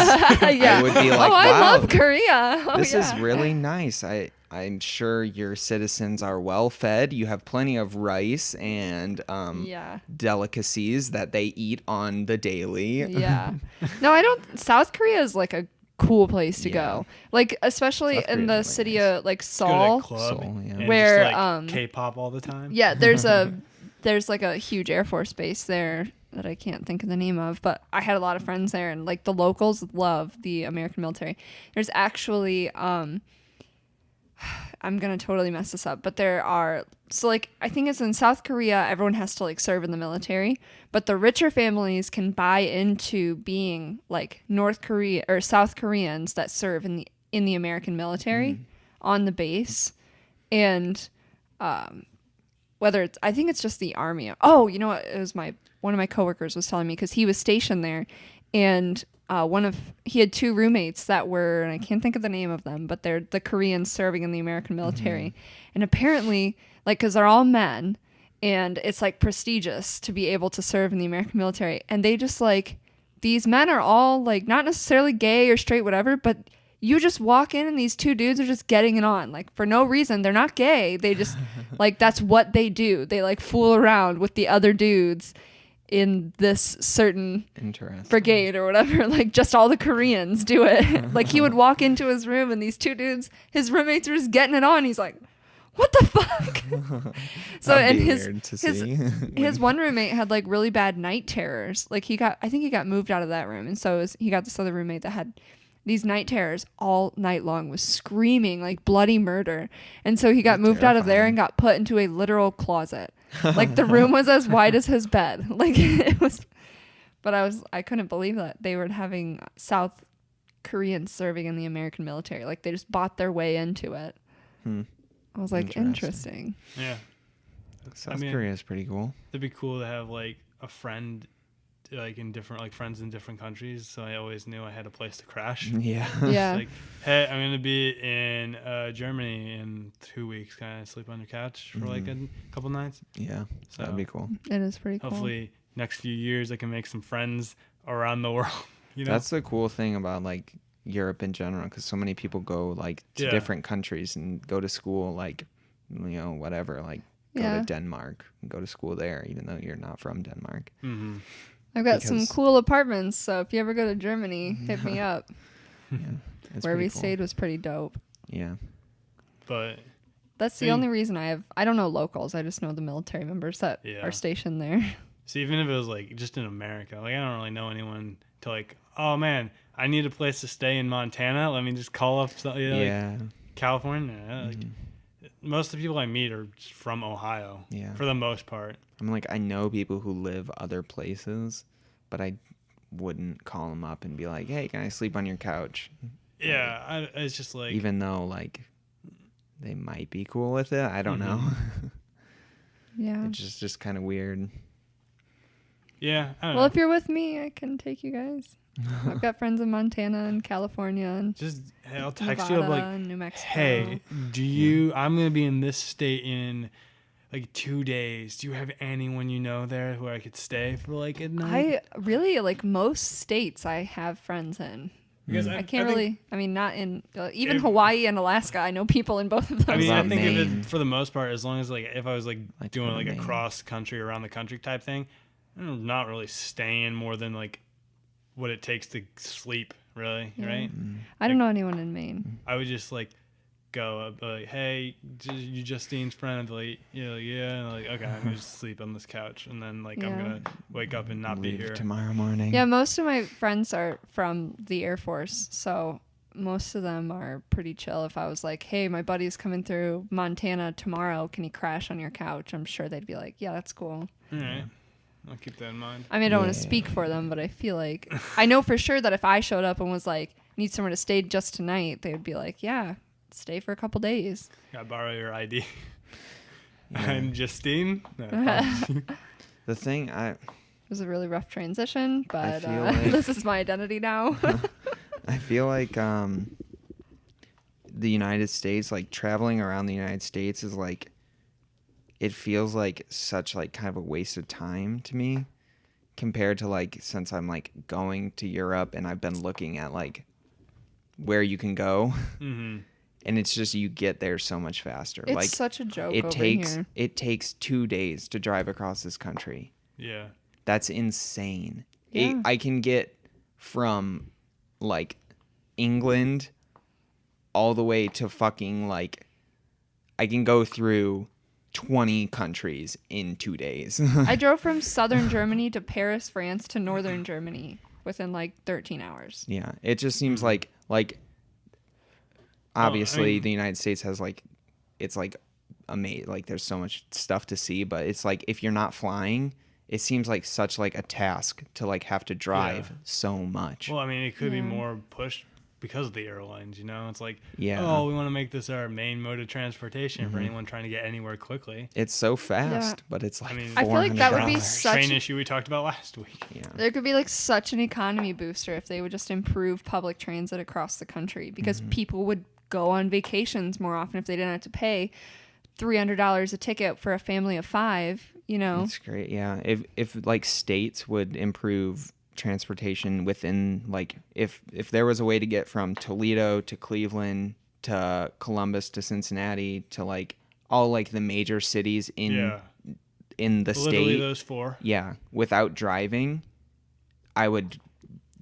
yeah. I would be like, oh, I wow, love Korea. Oh, this yeah. is really nice. I'm sure your citizens are well fed. You have plenty of rice and Yeah. delicacies that they eat on the daily. Yeah. No, I don't. South Korea is like a cool place to Yeah. go. Like, especially South in Korea's the really city nice. of like go to Seoul. a club Seoul, yeah. and Where, just, like, um, K-pop all the time. Yeah, there's like a huge Air Force base there that I can't think of the name of, but I had a lot of friends there, and like the locals love the American military. There's actually I'm gonna totally mess this up, but there are like I think it's in South Korea, everyone has to like serve in the military, but the richer families can buy into being like North Korea or South Koreans that serve in the American military on the base, and whether it's I think it's just the army. Oh, you know what? It was one of my coworkers was telling me because he was stationed there, and he had 2 roommates that were, and I can't think of the name of them, but they're the Koreans serving in the American military, and apparently, like, because they're all men, and it's like prestigious to be able to serve in the American military, and they just like these men are all like not necessarily gay or straight, whatever, but you just walk in and these 2 dudes are just getting it on, like for no reason. They're not gay. They just like that's what they do. They like fool around with the other dudes in this certain Interesting. brigade or whatever. Like just all the Koreans do it. Like he would walk into his room and these 2 dudes, his roommates are just getting it on. He's like, what the fuck? So That'd and be his weird to his see. his one roommate had like really bad night terrors. Like I think he got moved out of that room, and so he got this other roommate that had these night terrors all night long, was screaming like bloody murder. And so he got moved out of there and got put into a literal closet. Like the room was as wide as his bed. Like it was, but I couldn't believe that they were having South Koreans serving in the American military. Like they just bought their way into it. I was like, interesting. Yeah. South Korea is pretty cool. It'd be cool to have like a friend like in different friends in different countries, so I always knew I had a place to crash. Yeah. Yeah. Like, hey, I'm gonna be in Germany in 2 weeks. Can I sleep on your couch for like a couple nights? Yeah. So That'd be cool. It is pretty cool. hopefully next few years I can make some friends around the world. You know, That's the cool thing about like Europe in general, because so many people go like to different countries and go to school, like, you know, whatever, like go to Denmark and go to school there, even though you're not from Denmark. Mm-hmm. I've got some because- cool apartments, so if you ever go to Germany, hit me up. It's Where we pretty cool. stayed was pretty dope. Yeah. But That's the only reason I don't know locals. I just know the military members that are stationed there. so even if it was like just in America, like I don't really know anyone to like, oh man, I need a place to stay in Montana. Let me just call up, you know, Yeah. like, California, like, most of the people I meet are just from Ohio. Yeah. For the most part. I'm like, I know people who live other places, but I wouldn't call them up and be like, hey, can I sleep on your couch? Yeah, it's just like... Even though, like, they might be cool with it. I don't know. Yeah. It's just kind of weird. Yeah, I don't Well, know. if you're with me, I can take you guys. I've got friends in Montana and California and Just, hey, I'll text Nevada you, like, and New Mexico. hey, do you... I'm going to be in this state in, like, 2 days. Do you have anyone you know there who I could stay for, like, a night? I really, like, most states I have friends in. Because I can't think- really, I mean, not in, even If- Hawaii and Alaska, I know people in both of those. I mean, I about think if Maine? it, for the most part, as long as, like, if I was, like Like doing, go to like, a Maine. cross country, around the country type thing, I'm not really staying more than, like, what it takes to sleep, really, Yeah. right? I don't know anyone in Maine. I would just, like, go up, like, hey, you Justine's friend? I'd be like, yeah. And I'm like, okay, I'm going to just sleep on this couch. And then, like, I'm Yeah. going to wake up and not be Leave here. tomorrow morning. Yeah, most of my friends are from the Air Force, so most of them are pretty chill. If I was like, hey, my buddy's coming through Montana tomorrow, can he crash on your couch? I'm sure they'd be like, yeah, that's cool. All right. I'll keep that in mind. I mean, I don't want to Yeah. speak for them, but I feel like I know for sure that if I showed up and was like, need somewhere to stay just tonight, they would be like, yeah, stay for a couple days. Can I borrow your ID? Yeah. I'm Justine. No, The thing It was a really rough transition, but feel like- this is my identity now. I feel like the United States, like traveling around the United States is like, it feels like such like kind of a waste of time to me compared to like, since I'm like going to Europe and I've been looking at like where you can go mm-hmm. and it's just, you get there so much faster. It's like such a joke it over takes, here. it takes 2 days to drive across this country. Yeah. That's insane. Yeah. I can get from like England all the way to fucking like, I can go through 20 countries in 2 days. I drove from southern Germany to Paris, France to northern Germany within like 13 hours. Yeah, it just seems like obviously mean- the United States has like, it's like amazing, like there's so much stuff to see, but it's like if you're not flying, it seems like such like a task to like have to drive Yeah. so much. Well, I mean, it could be Yeah. more pushed because of the airlines, you know? It's like, Yeah. oh, we want to make this our main mode of transportation for anyone trying to get anywhere quickly. It's so fast, Yeah. but it's like I mean- I feel like that would be $400. such Train issue we talked about last week. Yeah. There could be like such an economy booster if they would just improve public transit across the country because people would go on vacations more often if they didn't have to pay $300 a ticket for a family of 5, you know. That's great. Yeah. If like states would improve transportation within like if there was a way to get from Toledo to Cleveland to Columbus to Cincinnati to like all like the major cities in Yeah. the Literally state. those 4. Yeah, without driving, I would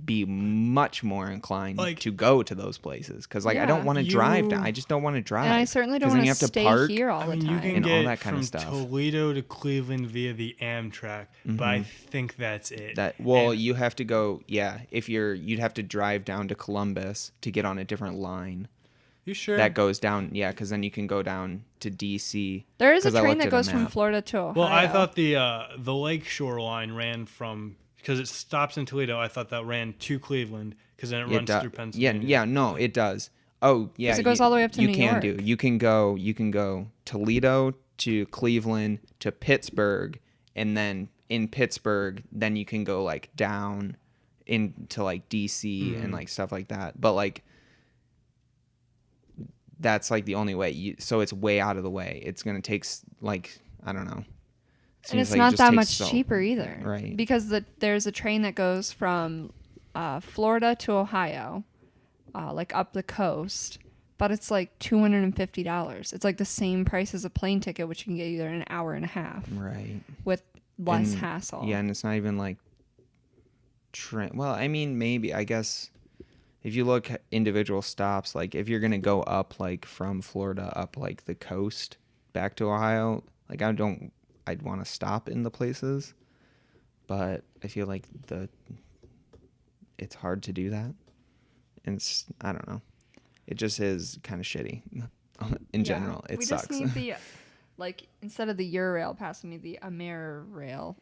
be much more inclined Like- to go to those places because like I Yeah. don't want to drive. You- I just don't want to drive. And I certainly don't 'Cause then want you to have stay park. here all I the mean, you time. can And all get that kind from of stuff. Toledo to Cleveland via the Amtrak, but I think that's it. That well, And- you have to go. Yeah, if you'd have to drive down to Columbus to get on a different line You sure? that goes down. Yeah, because then you can go down to DC. There is a 'cause I train looked that at a goes from map. Florida to Ohio. Well, I thought the Lakeshore line ran from, because it stops in Toledo. I thought that ran to Cleveland because then it runs through Yeah, Pennsylvania. yeah, no, it does. Oh, yeah, 'Cause it goes all the way up to you New can York. do. You can go Toledo to Cleveland to Pittsburgh, and then in Pittsburgh, then you can go like down into like DC and like stuff like that. But like that's like the only way. So it's way out of the way. It's gonna take like I don't know. and Seems it's like it not just that takes much so- cheaper either. Right. Because there's a train that goes from Florida to Ohio, like up the coast, but it's like $250. It's like the same price as a plane ticket, which you can get either in an hour and a half Right. with less And- hassle. Yeah, and it's not even like well, I mean, maybe I guess if you look at individual stops, like if you're gonna go up like from Florida up like the coast back to Ohio, like I'd want to stop in the places, but I feel like it's hard to do that. And I don't know. It just is kind of shitty in general. It we sucks. just need the like instead of the Eurail pass, we need the Amerirail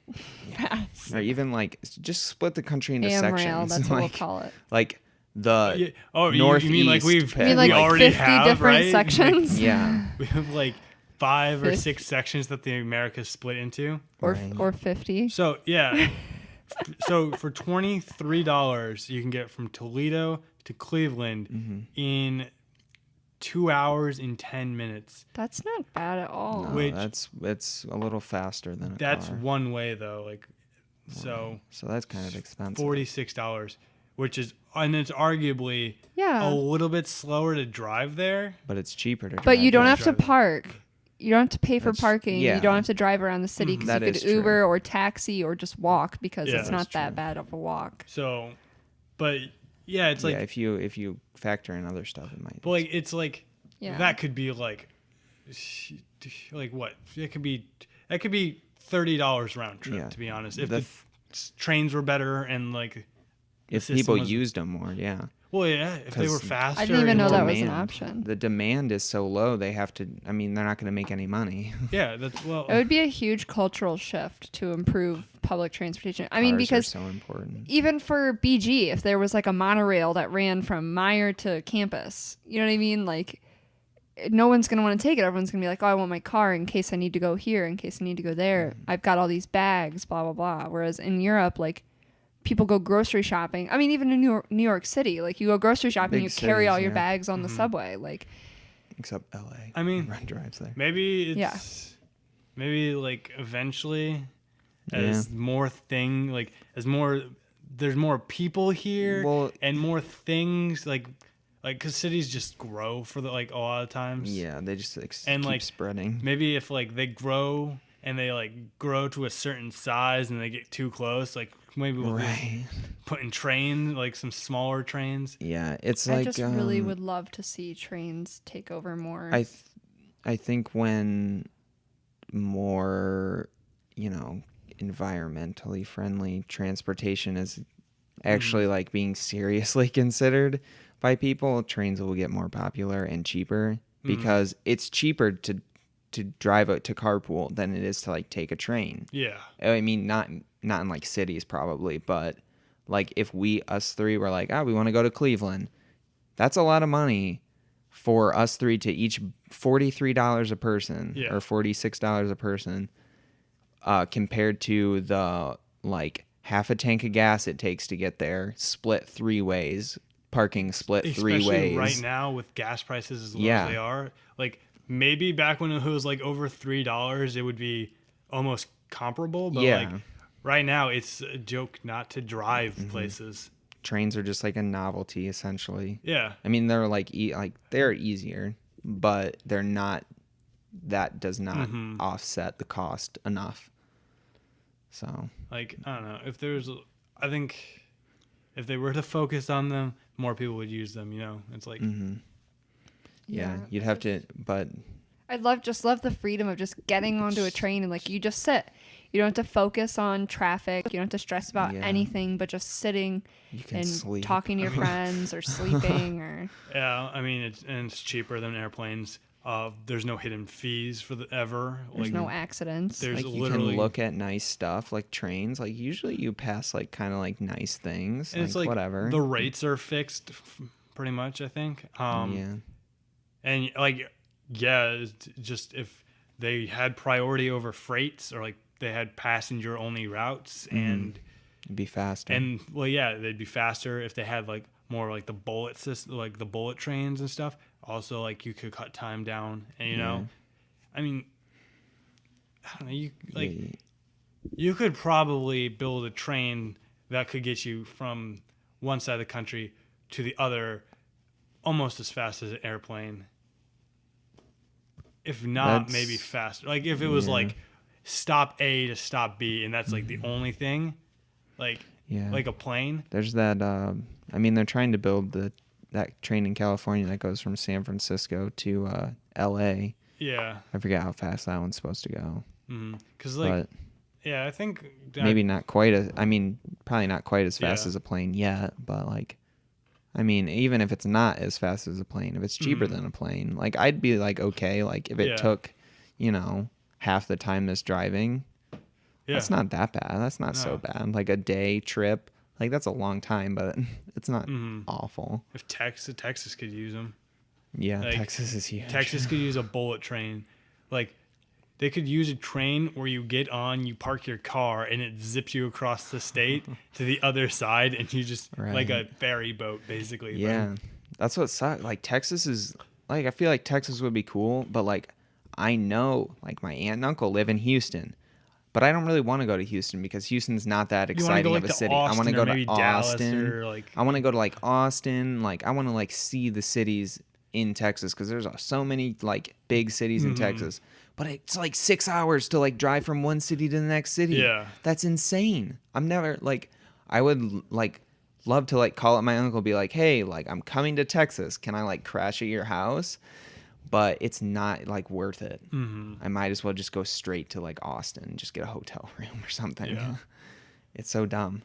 pass. Or even like just split the country into AmRail, sections. that's like, what we'll call it. Like the Yeah. Oh, northeast. you mean like You mean like we already 50 have, different right? sections? Yeah. We have like 5 or Fif- 6 sections that the Americas split into. Right. or 50. So yeah, so for $23, you can get from Toledo to Cleveland in 2 hours and 10 minutes. That's not bad at all. No, Which- it's a little faster than a That's car. one way though. Like, so So that's kind of expensive. $46, which is, and it's arguably Yeah. a little bit slower to drive there. But it's cheaper to. But you don't drive have to Drive it. park. You don't have to pay for That's- parking. yeah. You don't have to drive around the city because That you is could true. Uber or taxi or just walk because Yeah. it's That's not that true. bad of a walk. So, but yeah, it's like, yeah, if you factor in other stuff, it might. but like it's like Yeah. that could be like what? It could be $30 round trip. Yeah. To be honest, if The the trains were better and like the if system people was- used them more, yeah. well, yeah, if they were 'Cause faster. I didn't even and know more- that was an option. The demand is so low, they have to. I mean, they're not going to make any money. Yeah, that's well. It would be a huge cultural shift to improve public transportation. I mean, Cars are because so important. even for BG, if there was like a monorail that ran from Meyer to campus, you know what I mean? Like, no one's going to want to take it. Everyone's going to be like, oh, I want my car in case I need to go here, in case I need to go there. I've got all these bags, blah, blah, blah. Whereas in Europe, like, people go grocery shopping. I mean, even in New York City, like, you go grocery shopping, Big you carry all cities, your yeah. bags on the subway. Like, Except LA. I mean, everyone drives there. maybe it's Yeah. maybe like eventually Yeah. as more thing like as more there's more people here Well- and more things like because cities just grow for the like a lot of times. Yeah, they just And, keep like, spreading. Maybe if like they grow and they like grow to a certain size and they get too close, like maybe we'll Right. put in trains, like some smaller trains. Yeah, it's I like just really would love to see trains take over more. I think when more, environmentally friendly transportation is actually like being seriously considered by people, trains will get more popular and cheaper because it's cheaper to drive out to carpool than it is to like take a train. Yeah. I mean, not in like cities probably, but like if us three were like, we want to go to Cleveland, that's a lot of money for us three to each $43 a person Yeah. or $46 a person, compared to the like half a tank of gas it takes to get there, split 3 ways, parking split 3 Especially ways. right now with gas prices as low Yeah. as they are. Like maybe back when it was like over $3, it would be almost comparable. But Yeah. like right now, it's a joke not to drive places. Trains are just like a novelty essentially. Yeah. I mean, they're like they're easier, but they're not. That does not offset the cost enough. So Like I don't know if there's. I think if they were to focus on them, more people would use them. It's like yeah, you'd have to. But I'd love the freedom of just getting onto a train and like you just sit. You don't have to focus on traffic. You don't have to stress about Yeah. anything, but just sitting you can and sleep. talking to your friends or sleeping or yeah. I mean it's cheaper than airplanes. There's no hidden fees for ever. there's Like no accidents. there's Like you literally can look at nice stuff like trains. Like usually you pass like kind of like nice things. and it's like whatever. the rates are fixed, pretty much. I think. Yeah. And like, yeah, it's just if they had priority over freights or like they had passenger only routes and It'd be faster. well, yeah, they'd be faster if they had like more like the bullet system, like the bullet trains and stuff. Also, like you could cut time down, and I mean, I don't know, you could probably build a train that could get you from one side of the country to the other almost as fast as an airplane. If not, maybe faster. Like if it was like stop A to stop B, and that's like the only thing, like like a plane. There's that. I mean, they're trying to build that train in California that goes from San Francisco to L.A. Yeah. I forget how fast that one's supposed to go. Because like, But yeah, I think that, maybe not quite as. I mean, probably not quite as fast Yeah. as a plane yet. But like, I mean, even if it's not as fast as a plane, if it's cheaper than a plane, like I'd be like, okay, like if it took, half the time this driving, that's not that bad. That's not so bad. Like a day trip, like that's a long time, but it's not awful. If Texas could use them. Yeah, like, Texas is huge. Texas could use a bullet train. Like, they could use a train where you get on, you park your car, and it zips you across the state to the other side, and you just, like a ferry boat, basically. Yeah, that's what sucks. Like, Texas is, like, I feel like Texas would be cool, but, like, I know, like, my aunt and uncle live in Houston, but I don't really want to go to Houston because Houston's not that exciting of a city. I want to go to Austin. I want to go to, like, Austin. Like, I want to, like, see the cities in Texas because there's so many, like, big cities in Texas. But it's like 6 hours to like drive from one city to the next city. Yeah. That's insane. I'm never like, I would like love to like call up my uncle and be like, hey, like I'm coming to Texas. Can I like crash at your house? But it's not like worth it. I might as well just go straight to like Austin and just get a hotel room or something. Yeah. It's so dumb.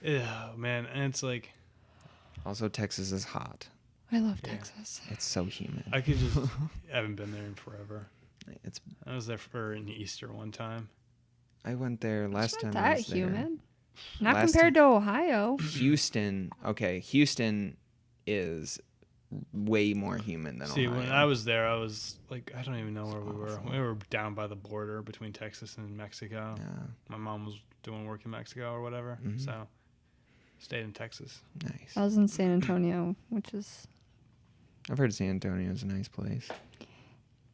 Yeah, man. And it's like. Also, Texas is hot. I love Texas. It's so humid. I could just. I haven't been there in forever. I was there for an Easter one time. I went there last time. That humid. Not compared to Ohio. Houston. Okay, Houston is way more humid than Ohio. When I was there, I was like, I don't even know where we were. We were down by the border between Texas and Mexico. Yeah. My mom was doing work in Mexico or whatever, so stayed in Texas. Nice. I was in San Antonio, which is. I've heard San Antonio is a nice place.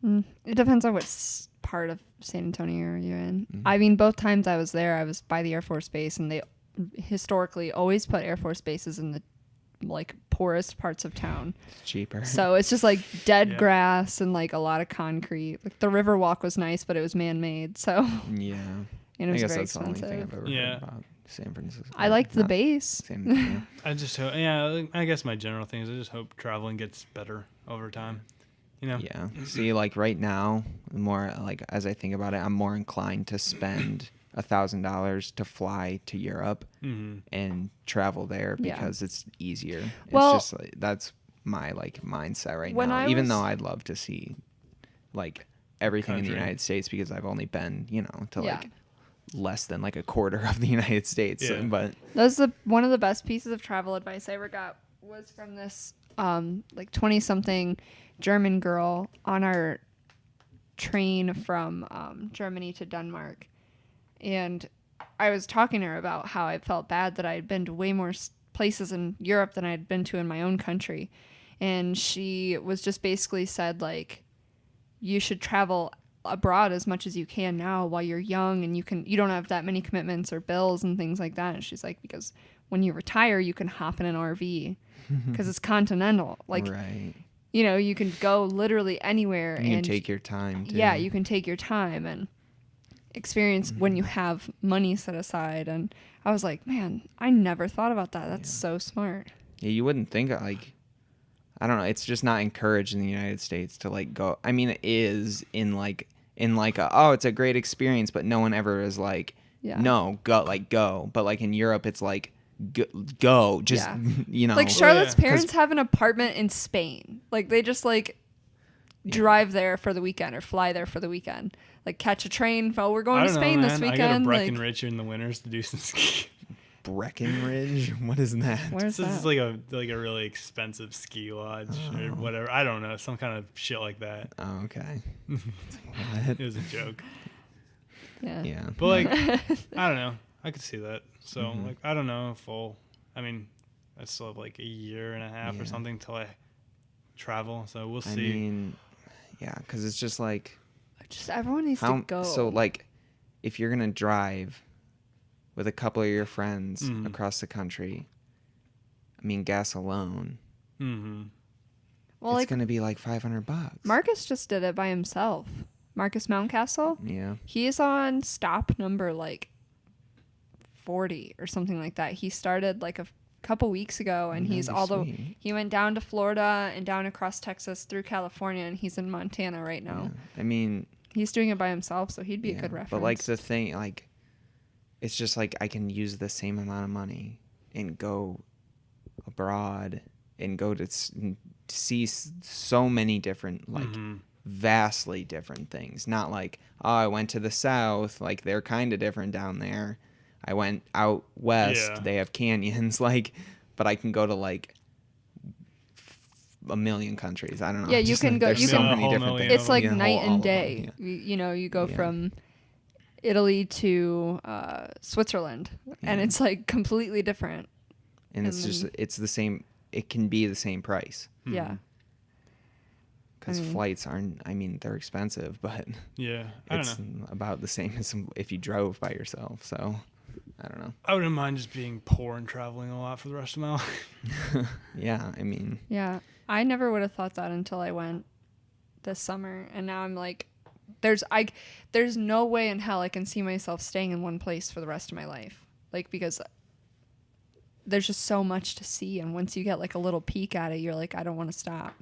It depends on what part of San Antonio you're in. I mean, both times I was there, I was by the Air Force Base, and they historically always put Air Force bases in the like poorest parts of town. It's cheaper. So it's just like dead grass and like a lot of concrete. Like the river walk was nice, but it was man-made. So yeah, and it was very that's expensive. The only thing I've ever heard about San Francisco. I liked the base. I just hope, I guess my general thing is I just hope traveling gets better over time. Yeah. See, like right now, more like as I think about it, I'm more inclined to spend $1,000 to fly to Europe and travel there because it's easier. Well, it's just like, that's my like mindset right now. Even though I'd love to see like everything in the United States because I've only been, to like less than like a quarter of the United States. Yeah. But that was one of the best pieces of travel advice I ever got was from this like 20-something German girl on our train from Germany to Denmark. And I was talking to her about how I felt bad that I had been to way more places in Europe than I had been to in my own country. And she was just basically said, like, you should travel abroad as much as you can now while you're young and you don't have that many commitments or bills and things like that. And she's like, because when you retire, you can hop in an RV because it's continental. Like, right. You can go literally anywhere. And you take your time, too. Yeah, you can take your time and experience when you have money set aside. And I was like, man, I never thought about that. That's so smart. Yeah, you wouldn't think, like, I don't know. It's just not encouraged in the United States to, like, go. I mean, it is in it's a great experience, but no one ever is like, no, go. But, like, in Europe, it's like, go just like Charlotte's parents have an apartment in Spain. Like they just like drive there for the weekend or fly there for the weekend, like catch a train. Oh, we're going to Spain this weekend. I go to Breckenridge in the winters to do some ski. Breckenridge? What is that? Where's that? It's like a really expensive ski lodge or whatever. I don't know, some kind of shit like that. Oh, okay. What? It was a joke. Yeah. But like I don't know, I could see that. So, like, I don't know I still have, like, a year and a half or something till I travel, so we'll see. I mean, yeah, because it's just, like... everyone needs to go. So, like, if you're going to drive with a couple of your friends across the country, I mean, gas alone, well, it's going to be, like, $500. Marcus just did it by himself. Marcus Mountcastle? Yeah. He is on stop number, like, 40 or something like that. He started like a couple weeks ago and he went down to Florida and down across Texas through California and he's in Montana right now. Yeah. I mean, he's doing it by himself, so he'd be a good reference. But like the thing, like it's just like I can use the same amount of money and go abroad and go to see so many different, like, vastly different things. Not like, oh, I went to the south, like, they're kind of different down there. I went out west, they have canyons, like, but I can go to, like, a million countries. I don't know. Yeah, you can go. There's You so can. many different things. It's like Yeah, night all and of them, day. yeah. You know, you go from Italy to Switzerland, and it's like completely different. And it's just, it's the same. It can be the same price. Yeah. Because flights aren't, I mean, they're expensive, but yeah, I don't it's know. about the same as if you drove by yourself. So, I don't know. I wouldn't mind just being poor and traveling a lot for the rest of my life. Yeah, I mean. Yeah, I never would have thought that until I went this summer, and now I'm like, there's no way in hell I can see myself staying in one place for the rest of my life, like, because there's just so much to see, and once you get like a little peek at it, you're like, I don't want to stop.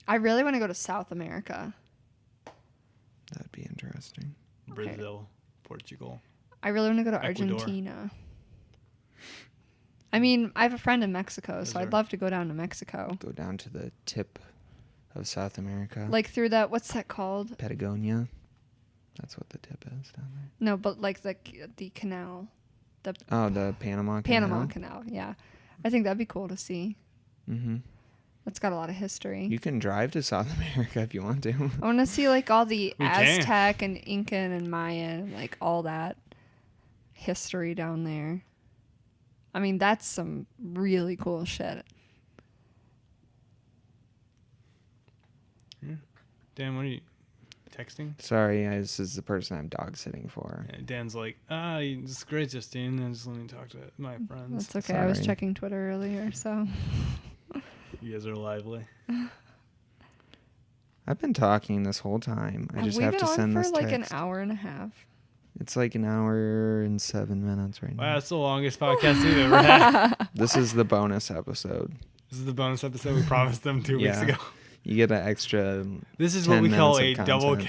I really want to go to South America. That'd be interesting. Brazil, Portugal. I really want to go to Ecuador. Argentina. I mean, I have a friend in Mexico, so there? I'd love to go down to Mexico. Go down to the tip of South America. Like through that, what's that called? Patagonia. That's what the tip is down there. No, but like the canal. The The Panama Canal. Panama Canal, yeah. I think that'd be cool to see. Mm-hmm. It's got a lot of history. You can drive to South America if you want to. I want to see like all the We can. Aztec and Incan and Mayan and like all that history down there. I mean, that's some really cool shit. Dan, what are you texting? Sorry, this is the person I'm dog sitting for. Yeah, Dan's like, it's great, Justine. And just let me talk to my friends. That's okay. I was Sorry. checking Twitter earlier, so. You guys are lively. I've been talking this whole time. I just We've have been to on send for this like text. an hour and a half. It's like an hour and 7 minutes right Wow, now. that's the longest podcast we've ever had. This is the bonus episode. This is the bonus episode we promised them 2 weeks Yeah. ago. You get an extra. This is 10 what we call a minutes of double content.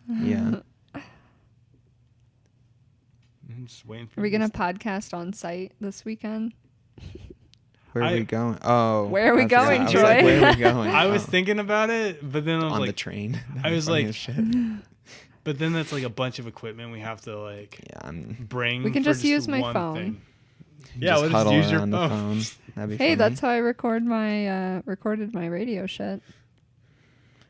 cast. Yeah. I'm just waiting for Are we this. going to podcast on site this weekend? Where are I- we going? Oh. Where are we I forgot. going, I was Troy? like, where are we going? I was Oh. thinking about it, but then I was on like, the train. I was Funny like- as shit. but then that's like a bunch of equipment we have to like Yeah, I'm bring. We can for just use my one phone. thing. Yeah, just we'll huddle just use your around phone. the phone. That'd be Hey, funny. that's how I recorded my radio shit.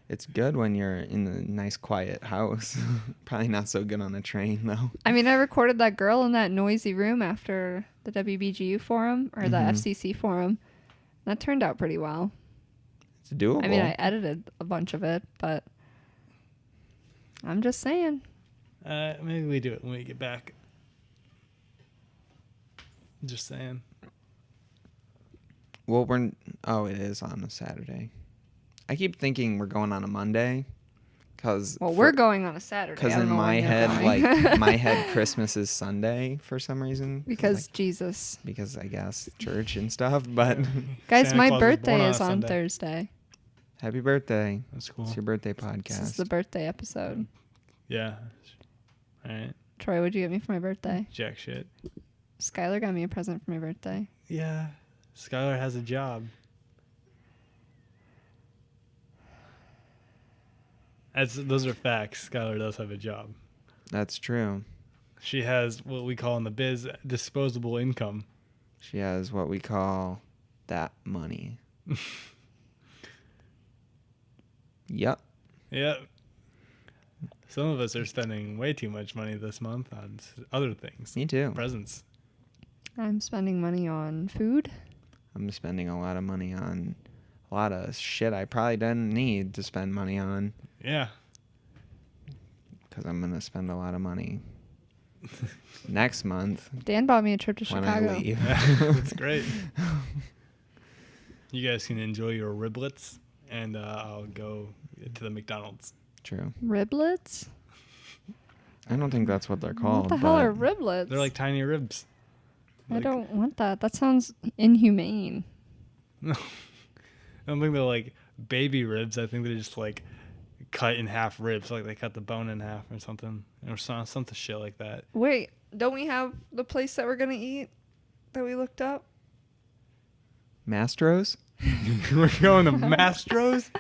It's good when you're in a nice quiet house. Probably not so good on a train though. I mean, I recorded that girl in that noisy room after the WBGU forum or the FCC forum. That turned out pretty well. It's doable. I mean, I edited a bunch of it, but I'm just saying. Maybe we do it when we get back. Just saying. Well, it is on a Saturday. I keep thinking we're going on a Monday, cause We're going on a Saturday. Because I don't in know my when you're head, going. like my head, Christmas is Sunday for some reason. because like, Jesus. because I guess church and stuff. But Guys, Santa my Claus was born birthday on a is on Sunday. Thursday. happy birthday! That's cool. It's your birthday This podcast. is the birthday episode. Yeah. All right. Troy, what'd you get me for my birthday? Jack shit. Skylar got me a present for my birthday. Yeah. Skylar has a job. Those are facts. Skylar does have a job. That's true. She has what we call in the biz disposable income. She has what we call that money. Yep. Yep. Some of us are spending way too much money this month on other things. Me too. Presents. I'm spending money on food. I'm spending a lot of money on a lot of shit I probably didn't need to spend money on. Yeah. Because I'm going to spend a lot of money next month Dan bought me a trip to when Chicago. I leave. That's great. You guys can enjoy your riblets, and I'll go to the McDonald's. True. Riblets? I don't think that's what they're called. What the hell but are riblets? They're like tiny ribs. I don't want that. That sounds inhumane. No. I don't think they're like baby ribs. I think they're just like cut in half ribs. Like they cut the bone in half or something. Or something shit like that. Wait, don't we have the place that we're going to eat that we looked up? Mastros? We're going to Mastros?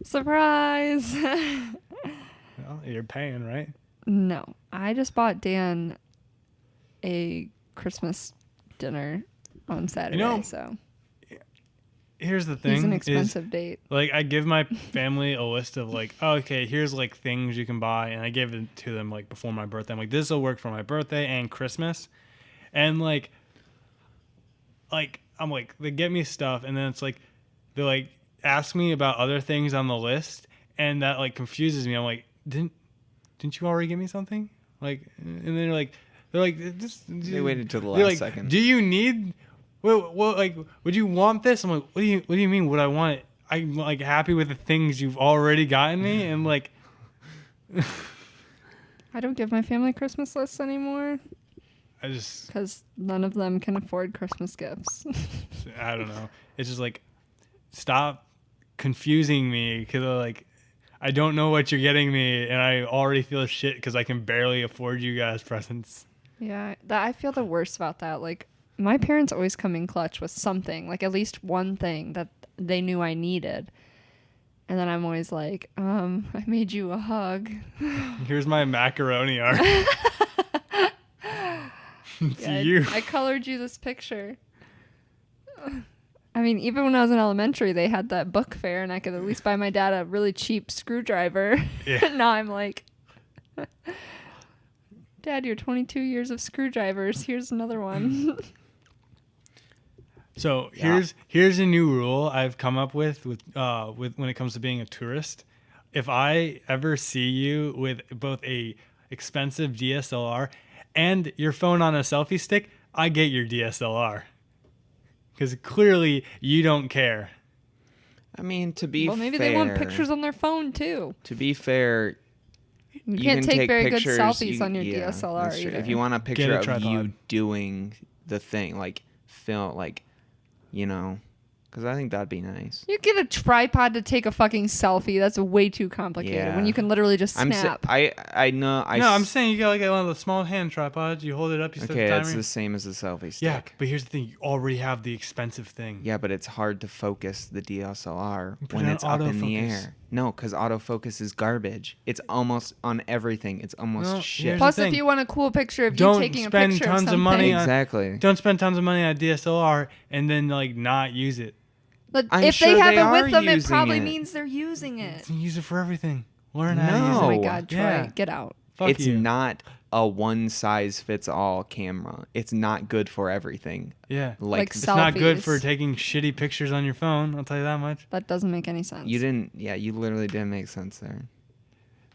Surprise. Well, you're paying, right? No, I just bought Dan a Christmas dinner on Saturday, so Here's the thing. he's an expensive date. Like, I give my family a list of, like, oh, okay, here's, like, things you can buy. And I gave it to them, like, before my birthday. I'm like, this will work for my birthday and Christmas. And, like, I'm like, they get me stuff. And then it's like, they, like, ask me about other things on the list. And that, like, confuses me. I'm like, didn't you already give me something? Like, and then they're like, They waited till the they're last like, second. do you need... Well, like, would you want this? I'm like, what do you mean? Would I want it? I'm like happy with the things you've already gotten me, and like, I don't give my family Christmas lists anymore I just, because none of them can afford Christmas gifts. I don't know. It's just like, stop confusing me because like, I don't know what you're getting me, and I already feel shit because I can barely afford you guys presents. Yeah, I feel the worst about that. Like, my parents always come in clutch with something, like at least one thing that they knew I needed. And then I'm always like, I made you a hug. Here's my macaroni art. It's Yeah, you. I colored you this picture. I mean, even when I was in elementary, they had that book fair, and I could at least buy my dad a really cheap screwdriver. Yeah. Now I'm like, Dad, your 22 years of screwdrivers. Here's another one. So Yeah. here's a new rule I've come up with when it comes to being a tourist. If I ever see you with both a expensive DSLR and your phone on a selfie stick, I get your DSLR. Because clearly you don't care. I mean, to be Well, maybe fair, they want pictures on their phone too. To be fair, You you can't can take very pictures, good selfies on your DSLR that's true. either. If you want a picture Get a of tripod. you doing the thing, like film, like, you know, because I think that'd be nice. You get a tripod to take a fucking selfie. That's way too complicated when Yeah. you can literally just snap. I know. I'm saying you got like one of the small hand tripods. You hold it up, you set Okay, the timer. it's the same as the selfie stick. Yeah, but here's the thing. You already have the expensive thing. Yeah, but it's hard to focus the DSLR Put when it on it's up in the autofocus. air. No, because autofocus is garbage. It's almost on everything. It's almost No, shit. here's Plus, the if thing. you want a cool picture of Don't you taking a spend picture tons of of something, money on- Exactly. Don't spend tons of money on a DSLR and then like not use it. but I'm if sure they have they it are with them, it using probably it. means they're using it. Use it for everything. Learn how to No. use Oh it. my God, Troy, Yeah. get out. Fuck It's you. not a one size fits all camera. It's not good for everything. Yeah. Like, Like It's not good for selfies. taking shitty pictures on your phone. I'll tell you that much. That doesn't make any sense. you didn't. Yeah, you literally didn't make sense there.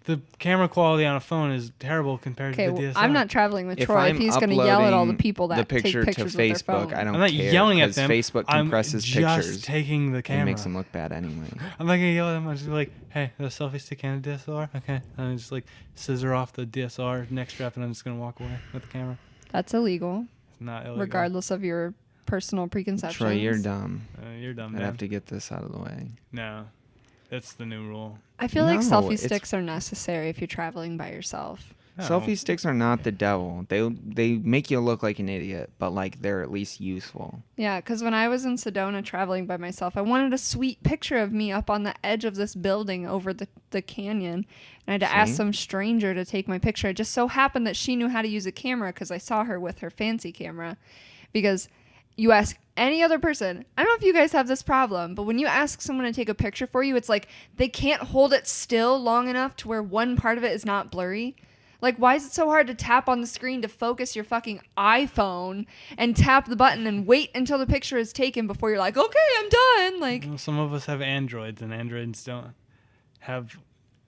The camera quality on a phone is terrible compared Okay, to the well, DSLR. I'm not traveling with If Troy if I'm he's going to yell at all the uploading people that the take picture to pictures with their Facebook, phone. I don't I'm not care. yelling at 'cause them. Facebook I'm compresses just pictures. taking the It camera. makes them look bad anyway. I'm not gonna yell at them. I'm just like, hey, the selfie stick and a DSLR. Okay, and I just like scissor off the DSLR neck strap, and I'm just gonna walk away with the camera. That's illegal, It's not illegal. regardless of your personal preconceptions. Troy, you're dumb. You're dumb. I'd man. have to get this out of the way. No, that's the new rule. I feel like No, selfie it's- sticks are necessary if you're traveling by yourself. No. Selfie sticks are not the devil. They make you look like an idiot, but like they're at least useful. Yeah, because when I was in Sedona traveling by myself, I wanted a sweet picture of me up on the edge of this building over the canyon. And I had to ask See? some stranger to take my picture. It just so happened that she knew how to use a camera because I saw her with her fancy camera. Because you ask any other person, I don't know if you guys have this problem, but when you ask someone to take a picture for you, it's like they can't hold it still long enough to where one part of it is not blurry. Like, why is it so hard to tap on the screen to focus your fucking iPhone and tap the button and wait until the picture is taken before you're like, okay, I'm done? Like, Well, some of us have Androids, and Androids don't have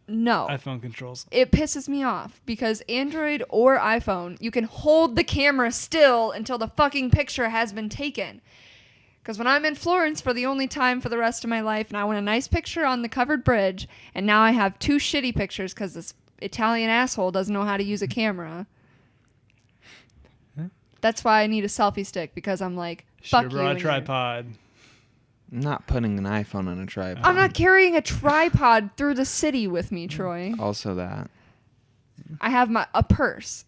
no. iPhone controls. It pisses me off because Android or iPhone, you can hold the camera still until the fucking picture has been taken. Because when I'm in Florence for the only time for the rest of my life, and I want a nice picture on the covered bridge, and now I have two shitty pictures because this Italian asshole doesn't know how to use a camera. Huh? That's why I need a selfie stick, because I'm like, fuck Should've you. brought a and your- tripod. I'm not putting an iPhone on a tripod. I'm not carrying a tripod through the city with me, Troy. Also that. I have a purse.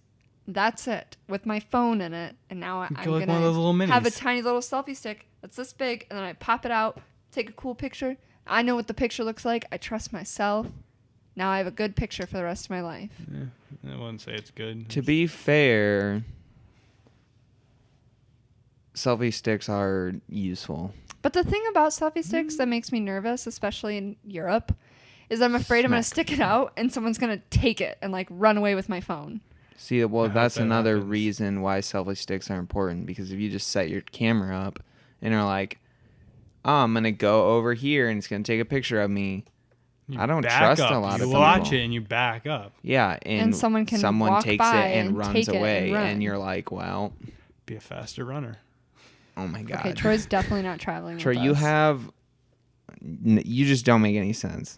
That's it, with my phone in it. And now I'm like going one of those little to have a minis. tiny little selfie stick that's this big, and then I pop it out, take a cool picture. I know what the picture looks like. I trust myself. Now I have a good picture for the rest of my life. Yeah, I wouldn't say it's good. To be fair, selfie sticks are useful. But the thing about selfie sticks that makes me nervous, especially in Europe, is I'm afraid I'm going to stick it out and someone's going to take it and like run away with my phone. See, well, I hope that's that another happens. reason why selfie sticks are important, because if you just set your camera up and are like, oh, I'm going to go over here and it's going to take a picture of me. You I don't back trust up. a lot you of watch people. it and you back up. Yeah, and someone can walk takes by it and and runs take it and away, run. and you're like, well, Be a faster runner. oh my God. Okay, Troy's definitely not traveling Troy, with you us. you just don't make any sense.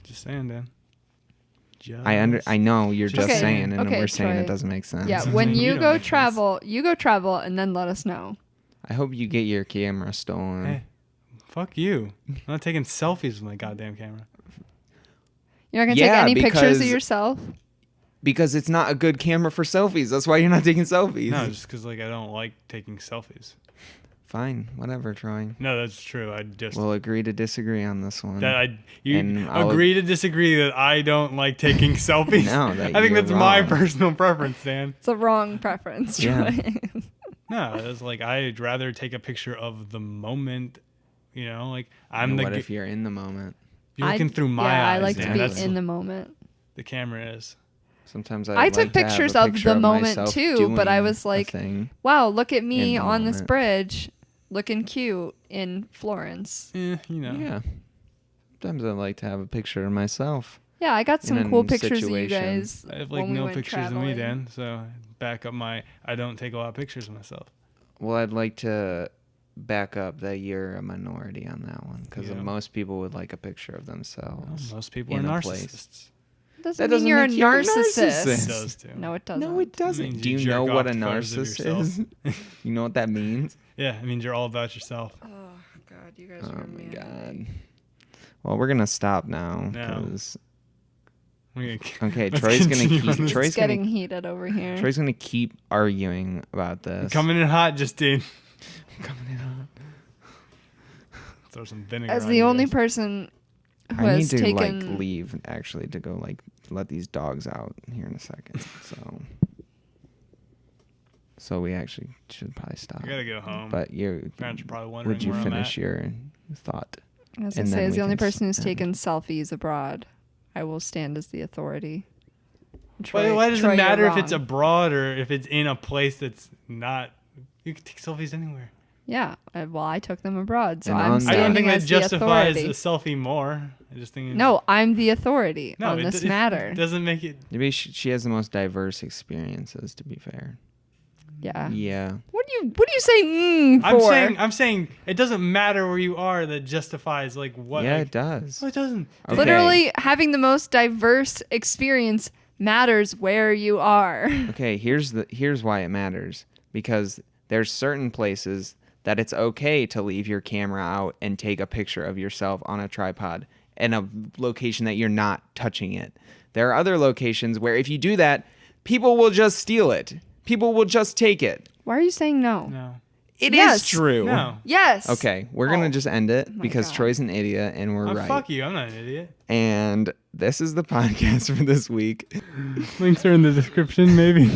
Just saying, Dan. I know you're just Okay, saying, and okay, we're saying Troy. it doesn't make sense. Yeah, You when don't you go make sense. travel and then let us know. I hope you get your camera stolen. Hey, fuck you. I'm not taking selfies with my goddamn camera. You're not going to take Yeah, any pictures of because- yourself? Because it's not a good camera for selfies. That's why you're not taking selfies. No, just because like I don't like taking selfies. Fine, whatever, Troy. No, that's true. I just We'll agree to disagree on this one. you And I'll- agree to disagree that I don't like taking selfies. No, that I think you're that's my wrong. personal preference, Dan. It's a wrong preference, Yeah. Troy. No, it's like I'd rather take a picture of the moment. You know, like I'm what the if you're in the moment? you're looking through my yeah, eyes. I like Dan. to be That's in the moment. the camera is. Sometimes I I'd took like to have a pictures of picture the moment myself too, but I doing was a like, thing. wow, look at me in the on this moment. bridge looking cute in Florence. You know. Yeah. Sometimes I like to have a picture of myself. Yeah, I got In some a cool pictures of you situation. guys. I have like when we no went pictures of me, traveling. Dan. So back up my. I don't take a lot of pictures of myself. Well, I'd like to back up that you're a minority on that one, because Yeah. most people would like a picture of themselves. Most people are in a narcissists. place. Doesn't That mean doesn't you're a make you a narcissist. narcissist. It does too. No, it doesn't. No, it doesn't. means Do you you know jerk what off a to photos of narcissist is? You know what that means? Yeah, it means you're all about yourself. Oh God, you guys Oh are my mad. God. Well, we're gonna stop now. No. 'Cause- Okay, okay, let's Troy's gonna continue on keep. this. Troy's It's getting gonna. heated over here. Troy's gonna keep arguing about this. Coming in hot, Justine. Coming in hot. Throw some vinegar. As on the you only guys. person who I need has to taken like leave actually to go like let these dogs out here in a second. So we actually should probably stop. I gotta go home. But you Parents are probably wondering would you where finish I'm at. your thought? As I And say, then as we the only can person who's end. taken selfies abroad, I will stand as the authority. Why does Troy, it you're matter if it's wrong. abroad or if it's in a place that's not? You can take selfies anywhere. Yeah, well, I took them abroad, so And I'm on I that- don't standing think that as the justifies a authority. selfie more. I just think. No, I'm the authority on it this d- matter. It doesn't make it. Maybe she has the most diverse experiences. To be fair. Yeah. Yeah. What do you say for? I'm saying it doesn't matter where you are. That justifies like what. Yeah, like, it does. No, it doesn't. Okay. Literally, having the most diverse experience matters where you are. Okay, here's why it matters, because there's certain places that it's okay to leave your camera out and take a picture of yourself on a tripod in a location that you're not touching it. There are other locations where if you do that, people will just steal it. People will just take it. Why are you saying no? No. It is Yes. true. No. Yes. Okay, we're going to just end it my because God. Troy's an idiot and we're right. Fuck you. I'm not an idiot. And this is the podcast for this week. Links are in the description, maybe.